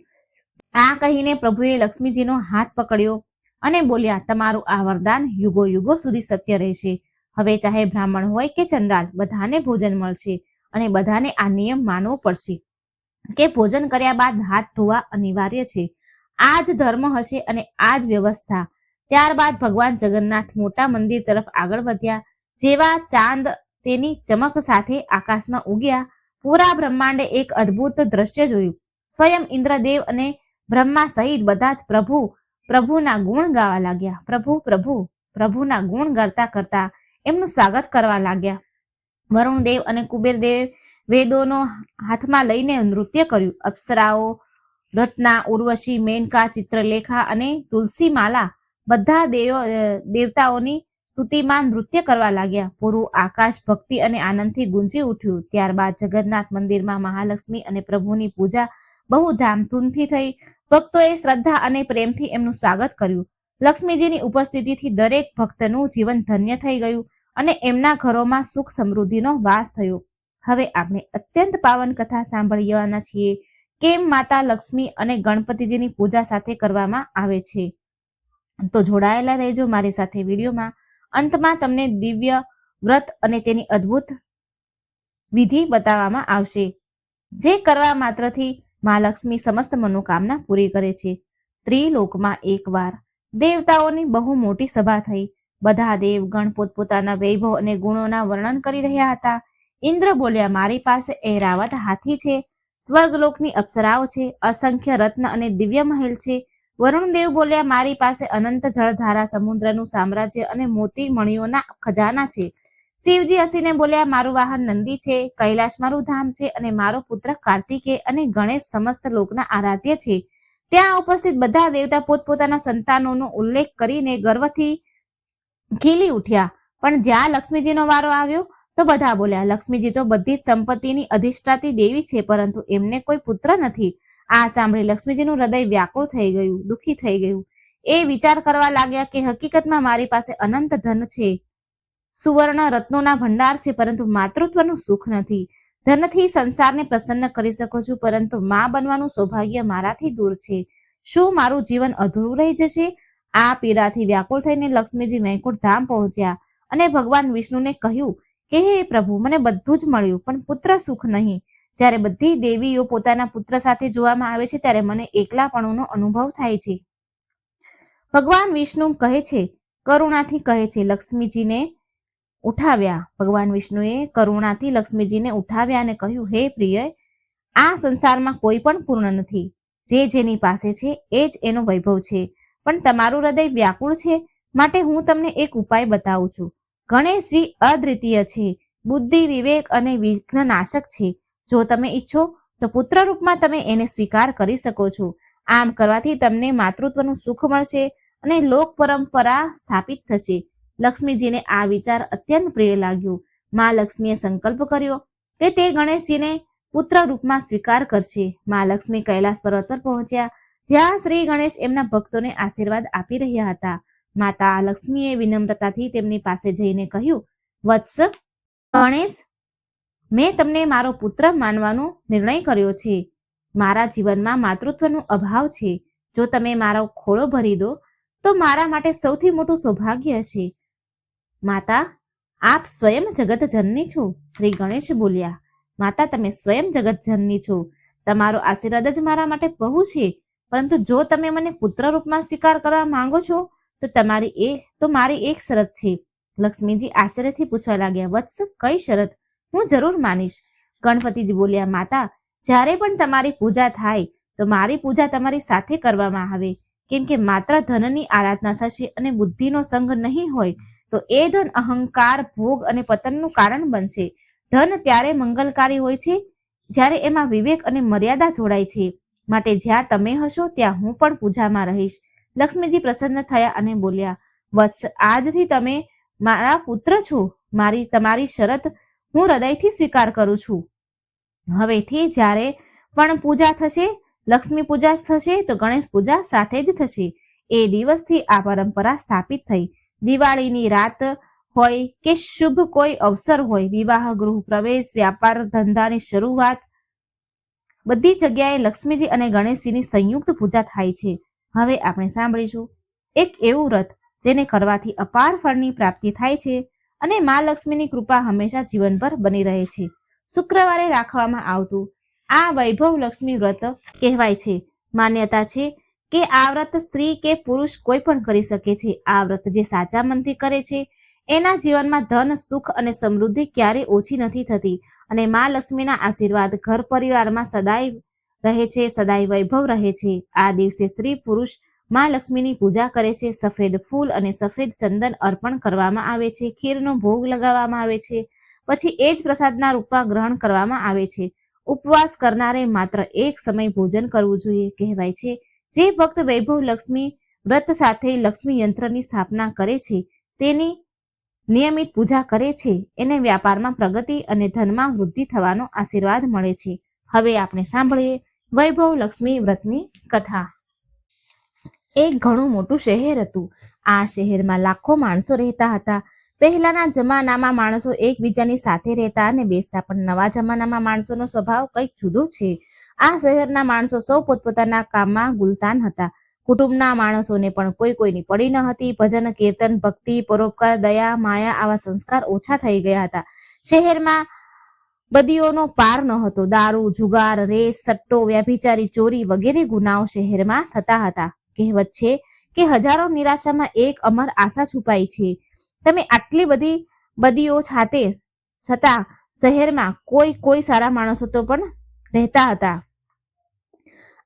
આ કહીને પ્રભુએ લક્ષ્મીજીનો હાથ પકડ્યો અને બોલ્યા, તમારું આ વરદાન યુગો યુગો સુધી સત્ય રહેશે. હવે ચાહે બ્રાહ્મણ હોય કે ચંડાળ, બધાને ભોજન મળશે અને બધાને આ નિયમ માનવો પડશે કે ભોજન કર્યા બાદ હાથ ધોવા અનિવાર્ય છે. આ જ ધર્મ હશે અને આ જ વ્યવસ્થા. ત્યારબાદ ભગવાન જગન્નાથ મોટા મંદિર તરફ આગળ વધ્યા. જેવા ચાંદ તેની ચમક સાથે આકાશમાં ઉગ્યા, પૂરા બ્રહ્માંડે એક અદ્ભુત દ્રશ્ય જોયું. સ્વયં ઇન્દ્રદેવ અને બ્રહ્મા સહિત બધા જ પ્રભુના ગુણ ગાવા લાગ્યા. પ્રભુના ગુણ ગાતા કરતા એમનું સ્વાગત કરવા લાગ્યા. વરુણદેવ અને કુબેરદેવ વેદોનો હાથમાં લઈને નૃત્ય કર્યું. અપ્સરાઓ રત્ના, ઉર્વશી, મેનકા, ચિત્રલેખા અને તુલસી માલા બધા દેવતાઓની સ્તુતિમાં નૃત્ય કરવા લાગ્યા. પૂરું આકાશ ભક્તિ અને આનંદથી ગુંજી ઉઠ્યું. ત્યારબાદ જગન્નાથ મંદિરમાં મહાલક્ષ્મી અને પ્રભુની પૂજા બહુ ધામધૂમથી થઈ. ભક્તોએ શ્રદ્ધા અને પ્રેમથી એમનું સ્વાગત કર્યું. લક્ષ્મીજીની ઉપસ્થિતિથી દરેક ભક્તનું જીવન ધન્ય થઈ ગયું અને એમના ઘરોમાં સુખ સમૃદ્ધિનો વાસ થયો. હવે આપણે અત્યંત પાવન કથા સાંભળવાના છીએ. કેમ માતા લક્ષ્મી અને ગણપતિજીની પૂજા સાથે કરવામાં આવે છે. તો જોડાયેલા રહેજો મારી સાથે વિડીયોમાં. અંતમાં તમને દિવ્ય વ્રત અને તેની અદ્ભુત વિધિ બતાવવામાં આવશે, જે કરવા માત્રથી મા લક્ષ્મી સમસ્ત મનોકામના પૂરી કરે છે. ત્રિલોકમાં એકવાર દેવતાઓની બહુ મોટી સભા થઈ. બધા દેવગણ પોતપોતાના વૈભવ અને ગુણોના વર્ણન કરી રહ્યા હતા. ઇન્દ્ર બોલ્યા, મારી પાસે ઐરાવત હાથી છે, સ્વર્ગલોકની અપ્સરાઓ છે, અસંખ્ય રત્ન અને દિવ્ય મહેલ છે. વરુણદેવ બોલ્યા, મારી પાસે અનંત જળધારા, સમુદ્રનું સામ્રાજ્ય અને મોતી મણિઓના ખજાના છે. શિવજી હસીને બોલ્યા, મારું વાહન નંદી છે, કૈલાશ મારું ધામ છે અને મારો પુત્ર કાર્તિકેય અને ગણેશ સમસ્ત લોકના આરાધ્ય છે. ત્યાં ઉપસ્થિત બધા દેવતા પોતપોતાના સંતાનોનો ઉલ્લેખ કરીને ગર્વથી ખીલી ઉઠ્યા. પણ જ્યાં લક્ષ્મીજીનો વારો આવ્યો તો બધા બોલ્યા, લક્ષ્મીજી તો બધી જ સંપત્તિની અધિષ્ઠાતી દેવી છે, પરંતુ એમને કોઈ પુત્ર નથી. આ સાંભળી લક્ષ્મીજીનું હૃદય વ્યાકુળ થઈ ગયું, દુઃખી થઈ ગયું. એ વિચાર કરવા લાગ્યા કે હકીકતમાં મારી પાસે અનંત ધન છે, સુવર્ણ રત્નોના ભંડાર છે, પરંતુ માતૃત્વનું સુખ નથી. ધનથી સંસારને પ્રસન્ન કરી શકો છું, પરંતુ મા બનવાનું સૌભાગ્ય મારાથી દૂર છે. શું મારું જીવન અધૂરું રહી જશે? આ પીડાથી વ્યાકુળ થઈને લક્ષ્મીજી વૈકુંઠ ધામ પહોંચ્યા અને ભગવાન વિષ્ણુને કહ્યું કે હે પ્રભુ, મને બધું જ મળ્યું પણ પુત્ર સુખ નહીં. જ્યારે બધી દેવીઓ પોતાના પુત્ર સાથે જોવામાં આવે છે ત્યારે મને એકલાપણુંનો અનુભવ થાય છે. ભગવાન વિષ્ણુ કહે છે, કરુણાથી કહે છે, લક્ષ્મીજીને ઉઠાવ્યા. ભગવાન વિષ્ણુએ કરુણાથી લક્ષ્મીજીને ઉઠાવ્યા અને કહ્યું, હે પ્રિય, આ સંસારમાં કોઈ પણ પૂર્ણ નથી. જે જેની પાસે છે એ જ એનો વૈભવ છે. પણ તમારું હૃદય વ્યાકુળ છે, માટે હું તમને એક ઉપાય બતાવું છું. ગણેશજી અદ્વિતીય છે, બુદ્ધિ, વિવેક અને વિઘ્ન નાશક છે. જો તમે ઈચ્છો તો પુત્ર રૂપમાં તમે એને સ્વીકાર કરી શકો છો. આમ કરવાથી તમને માતૃત્વનું સુખ મળશે અને લોક પરંપરા સ્થાપિત થશે. લક્ષ્મીજીને આ વિચાર અત્યંત પ્રિય લાગ્યો. મા લક્ષ્મીએ સંકલ્પ કર્યો કે તે ગણેશજીને પુત્ર રૂપમાં સ્વીકાર કરશે. મા લક્ષ્મી કૈલાસ પર્વત પર પહોંચ્યા, જ્યાં શ્રી ગણેશ એમના ભક્તોને આશીર્વાદ આપી રહ્યા હતા. માતા લક્ષ્મીએ વિનમ્રતાથી તેમની પાસે જઈને કહ્યું, વત્સ ગણેશ, મેં તમને મારો પુત્ર માનવાનો નિર્ણય કર્યો છે. મારા જીવનમાં માતૃત્વનો અભાવ છે. જો તમે મારો ખોળો ભરી દો તો મારા માટે સૌથી મોટું સૌભાગ્ય હશે. માતા, આપ સ્વયં જગત જનની છો. શ્રી ગણેશ બોલ્યા, માતા, તમે સ્વયં જગત જનની છો. તમારો આશીર્વાદ જ મારા માટે બહુ છે. પરંતુ જો તમે મને પુત્ર રૂપમાં સ્વીકાર કરવા માંગો છો તો મારી એક શરત છે. લક્ષ્મીજી આશ્ચર્યથી પૂછવા લાગ્યા, વત્સ, કઈ શરત? હું જરૂર માનીશ. ગણપતિજી બોલ્યા, માતા, જ્યારે પણ તમારી પૂજા થાય તો મારી પૂજા તમારી સાથે કરવામાં આવે. કેમ કે માત્ર ધનની આરાધના થશે અને બુદ્ધિનો સંગ નહીં હોય તો એ ધન અહંકાર, ભોગ અને પતનનું કારણ બનશે. ધન ત્યારે મંગલકારી હોય છે જ્યારે એમાં વિવેક અને મર્યાદા જોડાય છે. માટે જ્યાં તમે હશો ત્યાં હું પણ પૂજામાં રહીશ. લક્ષ્મીજી પ્રસન્ન થયા અને બોલ્યા, વત્સ, આજથી તમે મારા પુત્ર છો. તમારી શરત હું હૃદયથી સ્વીકાર કરું છું. હવેથી જ્યારે પણ પૂજા થશે, લક્ષ્મી પૂજા થશે તો ગણેશ પૂજા સાથે જ થશે. એ દિવસથી આ પરંપરા સ્થાપિત થઈ. દિવાળીની રાત હોય કે શુભ કોઈ અવસર હોય, વિવાહ, ગૃહ પ્રવેશ, વ્યાપાર ધંધાની શરૂઆત, બધી જગ્યાએ લક્ષ્મીજી અને ગણેશજીની સંયુક્ત પૂજા થાય છે. હવે આપણે સાંભળીશું એક એવું વ્રત જેને કરવાથી અપાર ફળની પ્રાપ્તિ થાય છે અને મા લક્ષ્મીની કૃપા હંમેશા જીવનભર બની રહે છે. શુક્રવારે રાખવામાં આવતું આ વૈભવ લક્ષ્મી વ્રત કહેવાય છે. માન્યતા છે કે આ વ્રત સ્ત્રી કે પુરુષ કોઈ પણ કરી શકે છે. આ વ્રત જે સાચા મનથી કરે છે એના જીવનમાં ધન, સુખ અને સમૃદ્ધિ ક્યારે ઓછી નથી થતી અને મા લક્ષ્મીના આશીર્વાદ ઘર પરિવારમાં સદાય રહે છે, સદાય વૈભવ રહે છે. આ દિવસે સ્ત્રી પુરુષ મા લક્ષ્મીની પૂજા કરે છે. સફેદ ફૂલ અને સફેદ ચંદન અર્પણ કરવામાં આવે છે. ખીરનો ભોગ લગાવવામાં આવે છે. પછી એ જ પ્રસાદના રૂપમાં ગ્રહણ કરવામાં આવે છે. ઉપવાસ કરનારે માત્ર એક સમય ભોજન કરવું જોઈએ. કહેવાય છે, જે ભક્ત વૈભવ લક્ષ્મી વ્રત સાથે લક્ષ્મી યંત્રની સ્થાપના કરે છે, તેની નિયમિત પૂજા કરે છે, એને વ્યાપારમાં પ્રગતિ અને ધનમાં વૃદ્ધિ થવાનો આશીર્વાદ મળે છે. હવે આપણે સાંભળીએ વૈભવ લક્ષ્મી વ્રતની કથા. એક ઘણું મોટું શહેર હતું. આ શહેરમાં લાખો માણસો રહેતા હતા. પહેલાના જમાનામાં માણસો એકબીજાની સાથે રહેતા અને બેસતા, પણ નવા જમાનામાં માણસોનો સ્વભાવ કંઈક જુદો છે. આ શહેરના માણસો સૌ પોતપોતાના કામમાં ગુલતાન હતા. કુટુંબના માણસોને પણ કોઈ કોઈની પડી ન હતી. ભજન, કીર્તન, ભક્તિ, પરોપકાર, દયા, માયા આવા સંસ્કાર ઓછા થઈ ગયા હતા. શહેરમાં બદીઓનો પાર ન હતો. દારૂ, જુગાર, રેસ, સટ્ટો, વ્યભિચારી, ચોરી વગેરે ગુનાઓ શહેરમાં થતા હતા. કહેવત છે કે હજારો નિરાશામાં એક અમર આશા છુપાઈ છે. તમે આટલી બધી બદીઓ છતાં શહેરમાં કોઈ સારા માણસો તો પણ રહેતા હતા.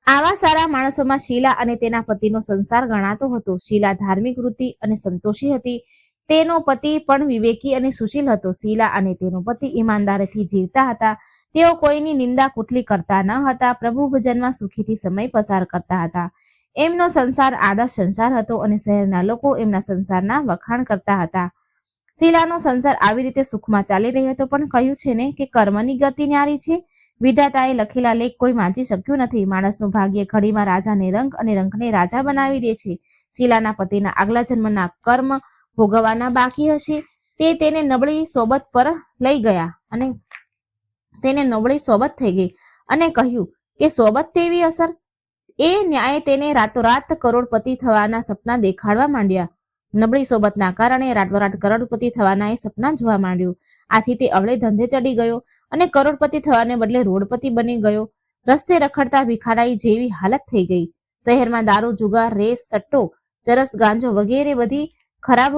આવા સારા માણસોમાં શીલા અને તેના પતિનો સંસાર ગણાતો હતો. શીલા ધાર્મિક વૃત્તિ અને સંતોષી હતી. તેનો પતિ પણ વિવેકી અને સુશીલ હતો. શીલા અને તેનો પતિ ઈમાનદારીથી જીવતા હતા. તેઓ કોઈની નિંદા કુટલી કરતા ન હતા. પ્રભુ ભજનમાં સુખીથી સમય પસાર કરતા હતા. એમનો સંસાર આદર્શ સંસાર હતો અને શહેરના લોકો એમના સંસારના વખાણ કરતા હતા. શીલાનો સંસાર આવી રીતે સુખમાં ચાલી રહ્યો હતો, પણ કહ્યું છે ને કે કર્મની ગતિ ન્યારી છે. વિધાતાએ લખેલા લેખ કોઈ વાંચી શક્યું નથી. માણસનું ભાગ્ય ઘડીમાં રાજાને રંગ અને રંગને રાજા બનાવી દે છે. શીલાના પતિના આગલા જન્મના કર્મ ભોગવવાના બાકી હશે. તે તેને નબળી સોબત પર લઈ ગયા અને તેને નબળી સોબત થઈ ગઈ અને કહ્યું કે સોબત તેવી અસર એ ન્યાય તેને રાતોરાત કરોડપતિ થવાના સપના દેખાડવા માંડ્યા. નબળી સોબતના કારણે રાતોરાત કરોડપતિ થવાના એ સપના જોવા માંડ્યું. આથી તે અવળે ધંધે ચડી ગયો અને કરોડપતિ થવાને બદલે રોડપતિ બની ગયો. રસ્તે રખડતા ભિખારાઈ જેવી હાલત થઈ ગઈ. શહેરમાં દારૂ, જુગાર, રેસ, સટ્ટો, ચરસ, ગાંજો વગેરે બધી ખરાબ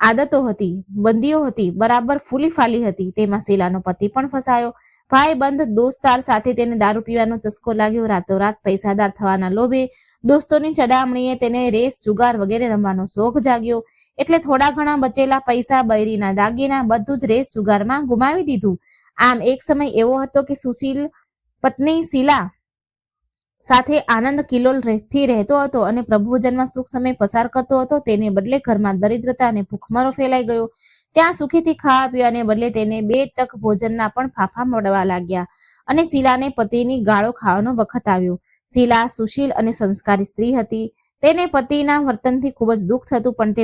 આદતો હતી, બંદીઓ હતી, બરાબર ફૂલી ફાલી હતી. તેમાં શીલાનો પતિ પણ ફસાયો. ભાઈ બંધ દોસ્તાર સાથે તેને દારૂ પીવાનો ચસ્કો લાગ્યો. રાતોરાત પૈસાદાર થવાના લોભે દોસ્તોની ચડામણીએ તેને રેસ, જુગાર વગેરે રમવાનો શોખ જાગ્યો. એટલે થોડા ઘણા બચેલા પૈસા, બૈરીના દાગીના બધું જ રેસ જુગારમાં ગુમાવી દીધું. આમ એક સમય એવો હતો કે સુશીલ પત્ની શીલા સાથે આનંદ કિલ્લોલથી રહેતો હતો અને પ્રભુજનમાં સુખ સમય પસાર કરતો હતો. તેને બદલે ઘરમાં દરિદ્રતા અને ભૂખમરો ફેલાઈ ગયો. ત્યાં સુખીથી ખાવા પીવાને બદલે તેને 2 ટક ભોજનના પણ ફાફા મળવા લાગ્યા અને શીલાને પતિની ગાળો ખાવાનો વખત આવ્યો. શીલા સુશીલ અને સંસ્કારી સ્ત્રી હતી. તેને પતિના વર્તનથી ખૂબ જ દુઃખ થતું, પણ તે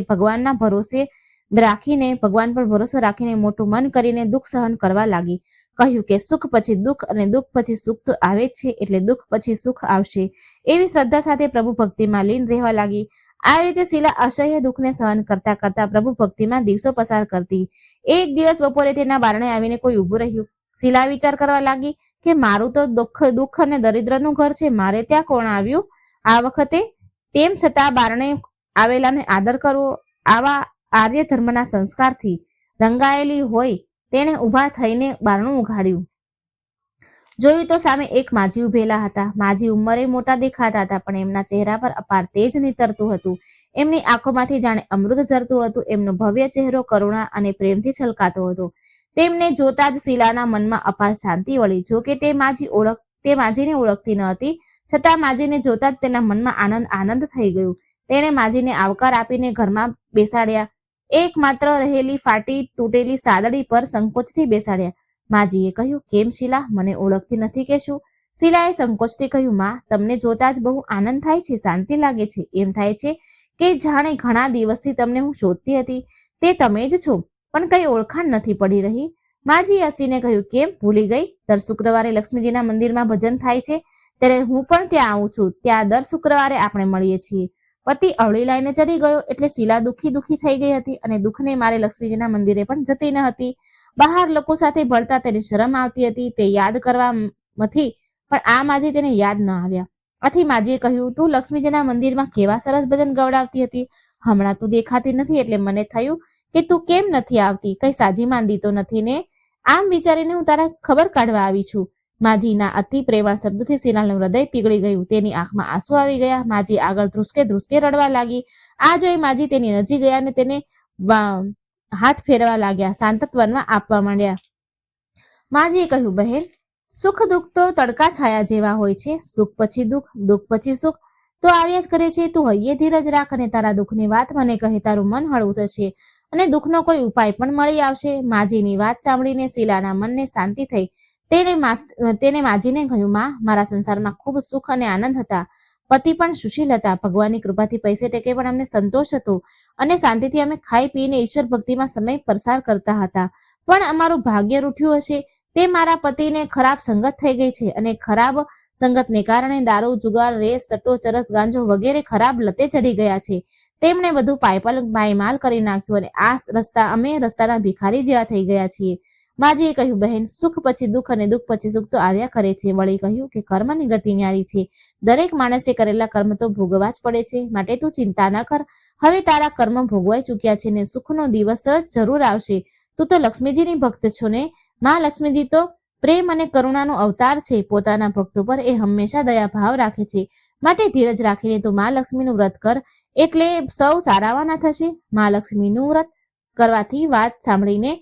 ભગવાન પર ભરોસો રાખીને મોટું મન કરીને દુઃખ સહન કરવા લાગી. કહ્યું કે સુખ પછી દુઃખ અને દુઃખ પછી સુખ તો આવે જ છે, એટલે દુઃખ પછી સુખ આવશે. એવી શ્રદ્ધા સાથે પ્રભુ ભક્તિમાં લીન રહેવા લાગી. આ રીતે શીલા અસહ્ય દુઃખને સહન કરતા કરતા પ્રભુ ભક્તિમાં દિવસો પસાર કરતી. એક દિવસ બપોરે તેના બારણે આવીને કોઈ ઊભું રહ્યું. શીલા વિચાર કરવા લાગી કે મારું તો દુઃખ અને દરિદ્રનું ઘર છે, મારે ત્યાં કોણ આવ્યું આ વખતે? તેમ છતાં બારણે આવેલાને આદર કરવો આવા આર્ય ધર્મના સંસ્કારથી રંગાયેલી હોય તેણે ઊભા થઈને બારણું ઉઘાડ્યું. જોયું તો સામે એક માજી ઉભેલા હતા. માજી ઉંમરે મોટા દેખાતા હતા, પણ એમના ચહેરા પર અપાર તેજ નીતરતું હતું. એમની આંખોમાંથી જાણે અમૃત ઝરતું હતું. એમનો ભવ્ય ચહેરો કરુણા અને પ્રેમથી છલકાતો હતો. તેમને જોતા જ શીલાના મનમાં અપાર શાંતિ વળી. જોકે તે માજીને ઓળખતી ન હતી, છતાં માજીને જોતા જ તેના મનમાં આનંદ થઈ ગયું. તેણે માજીને આવકાર આપીને ઘરમાં બેસાડ્યા. એકમાત્ર રહેલી ફાટી તૂટેલી સાદડી પર સંકોચથી બેસાડ્યા. માજીએ કહ્યું, કેમ શીલા, મને ઓળખતી નથી કે શું? શીલાએ સંકોચથી કહ્યું, માં, તમને જોતા જ બહુ આનંદ થાય છે, શાંતિ લાગે છે. એમ થાય છે કે જાણે ઘણા દિવસથી તમને હું શોધતી હતી. તે તમે જ છો, પણ કઈ ઓળખાણ નથી પડી રહી. માજી હસીને કહ્યું, કેમ ભૂલી ગઈ? દર શુક્રવારે લક્ષ્મીજીના મંદિરમાં ભજન થાય છે, ત્યારે હું પણ ત્યાં આવું છું. ત્યાં દર શુક્રવારે આપણે મળીએ છીએ. પતિ અવળી લાઈને ચડી ગયો એટલે શીલા દુઃખી થઈ ગઈ હતી અને દુઃખને મારે લક્ષ્મીજીના મંદિરે પણ જતી ન હતી. બહાર લોકો સાથે ભળતા તેને શરમ આવતી હતી. તે યાદ કરવામાંથી પણ આ માજી તેને યાદ ન આવ્યા. આથી માજીએ કહ્યું, તું લક્ષ્મીજીના મંદિરમાં કેવા સરસ ભજન ગવડાવતી હતી, હમણાં તું દેખાતી નથી, એટલે મને થયું કે તું કેમ નથી આવતી, કઈ સાજી માંદી તો નથી ને? આમ વિચારીને હું તારા ખબર કાઢવા આવી છું. માજીના અતિ પ્રેમાળ શબ્દોથી શીલાનું હૃદય પીગળી ગયું. તેની આંખમાં આંસુ આવી ગયા. માજી આગળ ધ્રુસકે રડવા લાગી. આ જોઈ માજી તેની નજીક ગયા અને તેને હાથ ફેરવા લાગ્યા, સાંત્વનમાં આપવા માંડ્યા. માજીએ કહ્યું, બહેન, સુખ દુઃખ તો તડકા છાયા જેવા હોય છે. સુખ પછી દુઃખ, દુઃખ પછી સુખ તો આવ્યા જ કરે છે. તું હૈયે ધીરજ રાખ અને તારા દુઃખની વાત મને કહે. તારું મન હળવું થશે અને દુઃખનો કોઈ ઉપાય પણ મળી આવશે. માજીની વાત સાંભળીને શીલાના મનને શાંતિ થઈ. તેને માજીને કહ્યું, માં, મારા સંસારમાં ખૂબ સુખ અને આનંદ હતા. પતિ પણ સુશીલ હતા. ભગવાનની કૃપાથી પૈસે ટેકે પણ અમને સંતોષ હતો અને શાંતિથી અમે ખાઈ પીને ઈશ્વર ભક્તિમાં સમય પસાર કરતા હતા. પણ અમારું ભાગ્ય રૂઠ્યું હશે. તે મારા પતિને ખરાબ સંગત થઈ ગઈ છે અને ખરાબ સંગતને કારણે દારૂ, જુગાર, રેસ, સટ્ટો, ચરસ, ગાંજો વગેરે ખરાબ લતે ચડી ગયા છે. તેમણે બધું પાયમાલ કરી નાખ્યું અને અમે રસ્તાના ભિખારી જેવા થઈ ગયા છીએ. માજીએ કહ્યું, બહેન, સુખ પછી દુઃખ અને દુઃખ પછી સુખ તો આવ્યા કરે છે. વળી કહ્યું કે કર્મની ગતિ ન્યારી છે. દરેક માણસે કરેલા કર્મ તો ભોગવવા જ પડે છે. માટે તું ચિંતા ન કર. હવે તારા કર્મ ભોગવાઈ ચૂક્યા છે ને સુખનો દિવસ જરૂર આવશે. તું તો લક્ષ્મીજીની ભક્ત છો ને? માં લક્ષ્મીજી તો પ્રેમ અને કરુણાનો અવતાર છે. પોતાના ભક્તો પર એ હંમેશા દયા ભાવ રાખે છે. માટે ધીરજ રાખીને તું માં લક્ષ્મીનું વ્રત કર, એટલે સૌ સારાવાના થશે. માં લક્ષ્મીનું વ્રત કરવાથી વાત સાંભળીને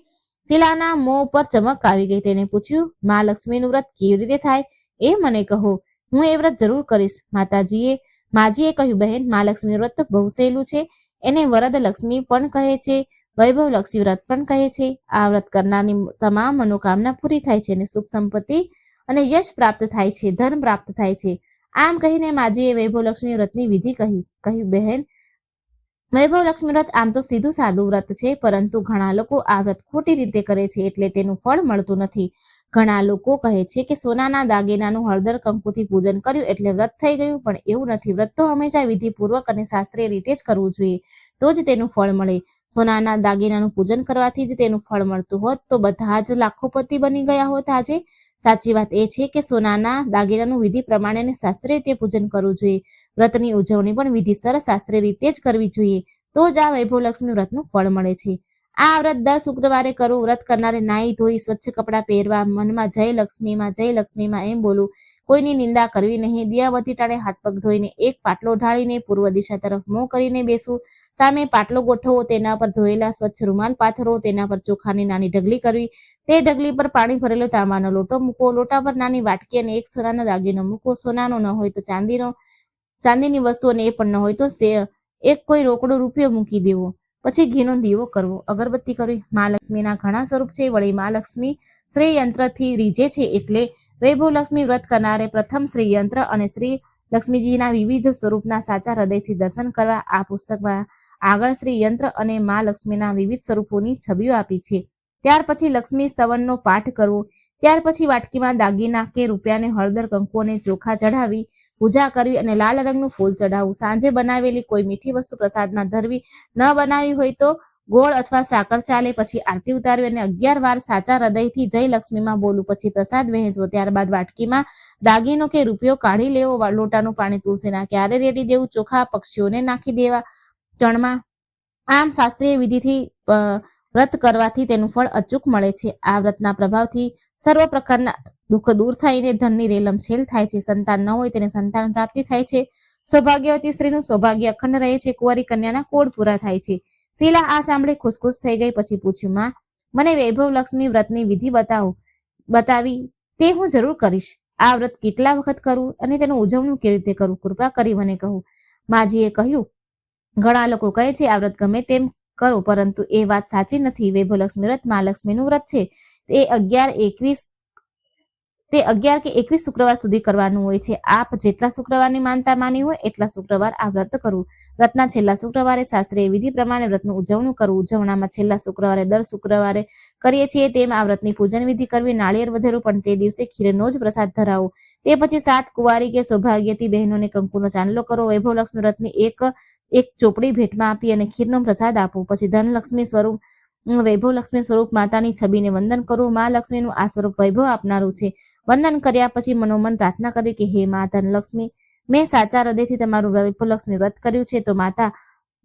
શીલાના મોં ઉપર ચમક આવી ગઈ. તેને પૂછ્યું, માં લક્ષ્મીનું વ્રત કેવી રીતે થાય એ મને કહો. હું એ વ્રત જરૂર કરીશ. માજીએ કહ્યું, બહેન, માં લક્ષ્મીનું વ્રત તો બહુ સહેલું છે. એને વરદ લક્ષ્મી પણ કહે છે, વૈભવ લક્ષ્મી વ્રત પણ કહે છે. આ વ્રત કરનારની તમામ મનોકામના પૂરી થાય છે અને સુખ સંપત્તિ અને યશ પ્રાપ્ત થાય છે, ધન પ્રાપ્ત થાય છે. આમ કહીને માજીએ વૈભવ લક્ષ્મી વ્રતની વિધિ કહ્યું, બહેન, વૈભવ લક્ષ્મી વ્રત આમ તો સીધું સાદું વ્રત છે, પરંતુ ઘણા લોકો આ વ્રત ખોટી રીતે કરે છે, એટલે તેનું ફળ મળતું નથી. ઘણા લોકો કહે છે કે સોનાના દાગીનાનું હળદર કંકુથી પૂજન કર્યું એટલે વ્રત થઈ ગયું, પણ એવું નથી. વ્રત તો હંમેશા વિધિપૂર્વક અને શાસ્ત્રીય રીતે જ કરવું જોઈએ, તો જ તેનું ફળ મળે. સોનાના દાગીનાનું પૂજન કરવાથી જ તેનું ફળ મળતું હોત તો બધા જ લાખોપતિ બની ગયા હોત આજે. સાચી વાત એ છે કે સોનાના દાગીનાનું વિધિ પ્રમાણે અને શાસ્ત્રીય રીતે પૂજન કરવું જોઈએ. વ્રતની ઉજવણી પણ વિધિસર શાસ્ત્રીય રીતે જ કરવી જોઈએ, તો જ આ વૈભવલક્ષ્મી વ્રતનું ફળ મળે છે. આ વ્રત દર શુક્રવારે કરવું. વ્રત કરનારે નાહી ધોઈ સ્વચ્છ કપડાં પહેરવા, મનમાં જય લક્ષ્મીમાં એમ બોલું, કોઈની નિંદા કરવી નહીં. દિયાબત્તી ટાણે હાથ પગ ધોઈને એક પાટલો ઢાળીને પૂર્વ દિશા તરફ મોં કરીને બેસવું. સામે પાટલો ગોઠવો, તેના પર ધોયેલા સ્વચ્છ રૂમાલ પાથરો, તેના પર ચોખાની નાની ઢગલી કરવી. તે ઢગલી પર પાણી ભરેલો તાંબાનો લોટો મૂકો, લોટા પર નાની વાટકી અને એક સોનાનો દાગીનો મૂકો. સોનાનો ન હોય તો ચાંદીની વસ્તુ, અને એ પણ ન હોય તો એક કોઈ રોકડો રૂપિયો મૂકી દેવો. પછી ઘીનો દીવો કરવો, અગરબત્તી કરવી. મા લક્ષ્મીના ઘણા સ્વરૂપ છે, વળી મા લક્ષ્મી શ્રી યંત્રથી રીઝે છે, એટલે વૈભવલક્ષ્મી વ્રત કરનારે પ્રથમ શ્રી યંત્ર અને શ્રી લક્ષ્મીજીના વિવિધ સ્વરૂપના સાચા હૃદયથી દર્શન કરવા. આ પુસ્તકમાં આગળ શ્રી યંત્ર અને મા લક્ષ્મીના વિવિધ સ્વરૂપોની છબીઓ આપી છે. ત્યાર પછી લક્ષ્મી સ્તવનનો પાઠ કરવો. ત્યાર પછી વાટકીમાં દાગીના કે રૂપિયાને હળદર કંકુ અને ચોખા ચઢાવી પૂજા કરવી અને લાલ રંગનું ફૂલ ચઢાવવું. સાંજે બનાવેલી કોઈ મીઠી વસ્તુ પ્રસાદમાં ધરવી. ન બનાવી હોય તો ગોળ અથવા સાકર ચાલે. પછી આરતી ઉતારવી અને 11 વાર સાચા હૃદયથી જય લક્ષ્મીમાં બોલું. પછી પ્રસાદ વહેંચવો. ત્યારબાદ વાટકીમાં દાગીનો કે રૂપિયો કાઢી લેવો. લોટાનું પાણી તુલસીના ક્યારે રેડી દેવું. ચોખા પક્ષીઓને નાખી દેવા ચણમાં. આમ શાસ્ત્રીય વિધિથી વ્રત કરવાથી તેનું ફળ અચૂક મળે છે. આ વ્રતના પ્રભાવથી સર્વ પ્રકારના દુઃખ દૂર થઈને ધનની રેલમછેલ થાય છે. સંતાન ન હોય તેને સંતાન પ્રાપ્તિ થાય છે. સૌભાગ્યવતી સ્ત્રીનું સૌભાગ્ય અખંડ રહે છે. કુંવારી કન્યાના કોડ પૂરા થાય છે. શીલા આ સાંભળી ખુશખુશ થઈ ગઈ. પછી પૂછ્યું, માં, મને વૈભવલક્ષ્મી વ્રતની વિધિ બતાવી તે હું જરૂર કરીશ. આ વ્રત કેટલા વખત કરવું અને તેનું ઉજવણું કેવી રીતે કરવું, કૃપા કરી મને કહું. માજીએ કહ્યું, ઘણા લોકો કહે છે આ વ્રત ગમે તેમ કરો, પરંતુ એ વાત સાચી નથી. વૈભવલક્ષ્મી વ્રત મા લક્ષ્મીનું વ્રત છે. તે 11 કે 21 શુક્રવાર સુધી કરવાનું હોય છે. આપ જેટલા શુક્રવારની માનતા માની હોય એટલા શુક્રવાર આ વ્રત કરવું. વ્રતના છેલ્લા શુક્રવારે શાસ્ત્રીય વિધિ પ્રમાણે વ્રતનું ઉજવણું કરવું. ઉજવણામાં છેલ્લા શુક્રવારે દર શુક્રવારે કરીએ છીએ તેમ આ વ્રતની પૂજન વિધિ કરવી. નાળિયેર વધેરું, પણ તે દિવસે ખીરનો જ પ્રસાદ ધરાવો. તે પછી 7 કુંવારી કે સૌભાગ્યવતી બહેનોને કંકુનો ચાંદલો કરો. વૈભવલક્ષ્મી વ્રતની એક ચોપડી ભેટમાં આપી અને ખીરનો પ્રસાદ આપો. પછી વૈભવલક્ષ્મી સ્વરૂપ માતાની છબીને વંદન કરવું. મા લક્ષ્મીનું આ સ્વરૂપ વૈભવ આપનારું છે. વંદન કર્યા પછી મનોમન પ્રાર્થના કરવી કે હે મા ધનલક્ષ્મી, મેં સાચા હૃદયથી તમારું વૈભવલક્ષ્મી વ્રત કર્યું છે, તો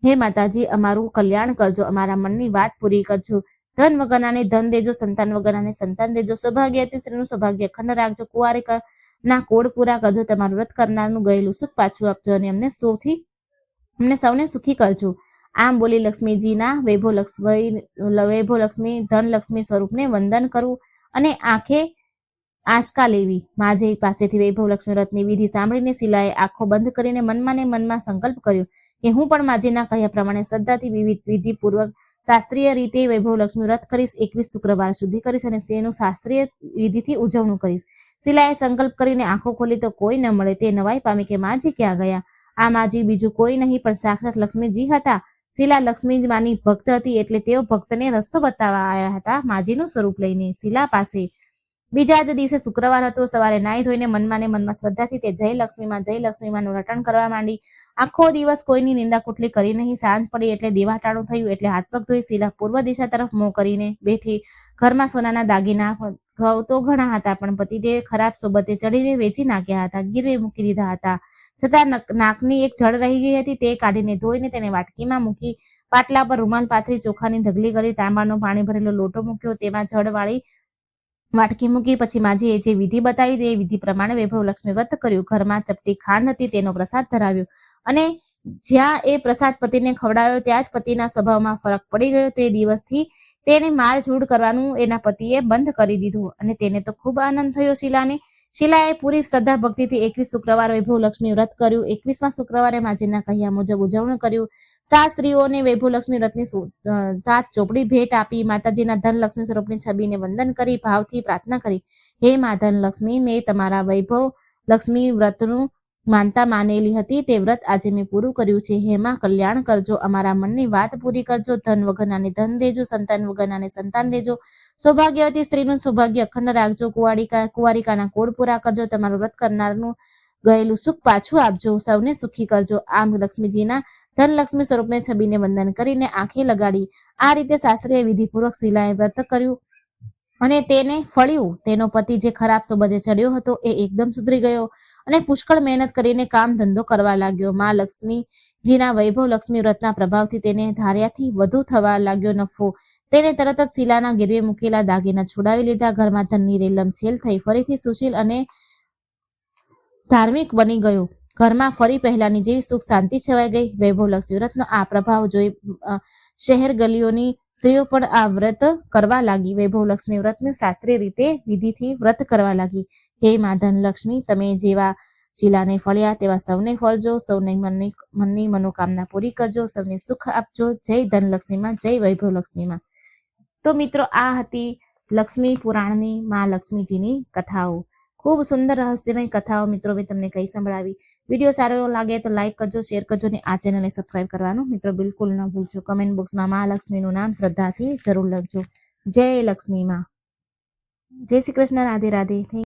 હે માતાજી, અમારું કલ્યાણ કરજો, અમારા મનની વાત પૂરી કરજો. ધન વગરનાને ધન દેજો, સંતાન વગરનાને સંતાન દેજો, સૌભાગ્યવતી સ્ત્રીનું સૌભાગ્ય અખંડ રાખજો, કુંવારી ના કોડ પૂરા કરજો, તમારું વ્રત કરનારનું ગયેલું સુખ પાછું આપજો અને અમને સૌને સુખી કરજો. આમ બોલી લક્ષ્મીજીના વૈભવલક્ષ્મી ધનલક્ષ્મી સ્વરૂપને વંદન કરવું અને આંખે આંચકા લેવી. માજી પાસેથી વૈભવલક્ષ્મી વ્રતની વિધિ સાંભળીને શીલાએ આંખો બંધ કરીને મનમાં ને મનમાં સંકલ્પ કર્યો કે હું પણ માજીના કહ્યા પ્રમાણે શ્રદ્ધાથી વિધિપૂર્વક શાસ્ત્રીય રીતે વૈભવલક્ષ્મી વ્રત કરીશ. 21 શુક્રવાર સુધી કરીશ અને તેનું શાસ્ત્રીય વિધિથી ઉજવણું કરીશ. શીલાએ સંકલ્પ કરીને આંખો ખોલી તો કોઈ ન મળે. તે નવાઈ પામી કે માજી ક્યાં ગયા. આ માજી બીજું કોઈ નહીં પણ સાક્ષાત લક્ષ્મીજી હતા. શીલા લક્ષ્મીમાની ભક્ત હતી, એટલે તેઓ ભક્તને રસ્તો બતાવવા આવ્યા હતા માજીનું સ્વરૂપ લઈને. શીલા પાસે બીજા જ દિવસે શુક્રવાર હતો. સવારે નાહી ધોઈને મનમાં ને મનમાં શ્રદ્ધાથી તે જય લક્ષ્મીમાંનું રટણ કરવા માંડી. આખો દિવસ કોઈની નિંદા કુટલી કરી નહીં. સાંજ પડી એટલે દીવાટાણું થયું, એટલે હાથ પગ ધોઈ શીલા પૂર્વ દિશા તરફ મોં કરીને બેઠી. ઘરમાં સોનાના દાગીના તો ઘણા હતા, પણ પતિદેવે ખરાબ સોબતે ચડીને વેચી નાખ્યા હતા, ગીરવે મૂકી દીધા હતા. છતાં નાકની એક જળ રહી ગઈ હતી, તે કાઢીને ધોઈને તેને વાટકીમાં મૂકી. પાટલા પર રૂમાલ પાથરી ચોખાની ઢગલી કરી, તાંબાનો પાણી ભરેલો લોટો મૂક્યો, તેમાં જળવાળી વાટકી મૂકી. પછી માજીએ જે વિધિ બતાવી તે વિધિ પ્રમાણે વૈભવલક્ષ્મી વ્રત કર્યું. ઘરમાં ચપટી ખાંડ હતી, તેનો પ્રસાદ ધરાવ્યો અને જ્યાં એ પ્રસાદ પતિને ખવડાવ્યો ત્યાં જ પતિના સ્વભાવમાં ફરક પડી ગયો. તે દિવસથી તેને મારઝૂડ કરવાનું એના પતિએ બંધ કરી દીધું અને તેને તો ખૂબ આનંદ થયો. શીલાએ પૂરી શ્રદ્ધા ભક્તિથી 21 શુક્રવાર વૈભવલક્ષ્મી વ્રત કર્યું. 21મા શુક્રવારે માજીના કહ્યા મુજબ ઉજવણું કર્યું. 7 સ્ત્રીઓને વૈભવલક્ષ્મી વ્રતની 7 ચોપડી ભેટ આપી. માતાજીના ધનલક્ષ્મી સ્વરૂપની છબીને વંદન કરી ભાવથી પ્રાર્થના કરી, હે મા ધનલક્ષ્મી, મેં તમારા વૈભવલક્ષ્મી વ્રતનું માનતા માનેલી હતી તે વ્રત આજે મેં પૂરું કર્યું છે. હે માં કલ્યાણ કરજો, અમારા મનની વાત પૂરી કરજો. ધન વગરનાને ધન દેજો, સંતાન વગરનાને સંતાન દેજો. સૌભાગ્યવતી સ્ત્રીનું સૌભાગ્ય અખંડ રાખજો. કુંવારિકાના કોડ પૂરા કરજો. તમારું વ્રત કરનારનું ગયેલું સુખ પાછું આપજો. સૌને સુખી કરજો. આમ લક્ષ્મીજીના ધનલક્ષ્મી સ્વરૂપને છબીને વંદન કરીને આંખે લગાડી આ રીતે શાસ્ત્રીય વિધિપૂર્વક શીલાએ વ્રત કર્યું અને તેને ફળ્યું. તેનો પતિ જે ખરાબ સોબતે ચડ્યો હતો એ એકદમ સુધરી ગયો અને પુષ્કળ મહેનત કરીને કામ ધંધો કરવા લાગ્યો. માં લક્ષ્મીજીના વૈભવ લક્ષ્મી વ્રતના પ્રભાવથી તેને ધાર્યાથી વધુ થવા લાગ્યો નફો. તેને તરત જ શીલાના ગીરવે મૂકેલા દાગીના છોડાવી લીધા. ઘરમાં ધનની રેલમછેલ થઈ. ફરીથી સુશીલ અને ધાર્મિક બની ગયો. ઘરમાં ફરી પહેલાની જેવી સુખ શાંતિ છવાઈ ગઈ. વૈભવ લક્ષ્મી વ્રતનો આ પ્રભાવ જોઈ શહેર ગલીઓની સ્ત્રીઓ પણ આ વ્રત કરવા લાગી. વૈભવ લક્ષ્મી વ્રતનું શાસ્ત્રીય રીતે વિધિથી વ્રત કરવા લાગી. હે મા ધનલક્ષ્મી, તમે જેવા શીલાને ફળ્યા તેવા સૌને ફળજો. સૌને મનની મનોકામના પૂરી કરજો. સૌને સુખ આપજો. જય ધનલક્ષ્મીમાં, જય વૈભવ લક્ષ્મીમાં. તો મિત્રો, આ હતી લક્ષ્મી પુરાણની મા લક્ષ્મીજીની કથાઓ. ખૂબ સુંદર રહસ્યમય કથાઓ મિત્રો મેં તમને કહી સંભળાવી. વિડીયો સારો લાગે તો લાઈક કરજો, શેર કરજો અને આ ચેનલને સબસ્ક્રાઈબ કરવાનું મિત્રો બિલકુલ ન ભૂલજો. કમેન્ટ બોક્સમાં મા લક્ષ્મીનું નામ શ્રદ્ધાથી જરૂર લખજો. જય લક્ષ્મી માં. જય શ્રી કૃષ્ણ. રાધે રાધે.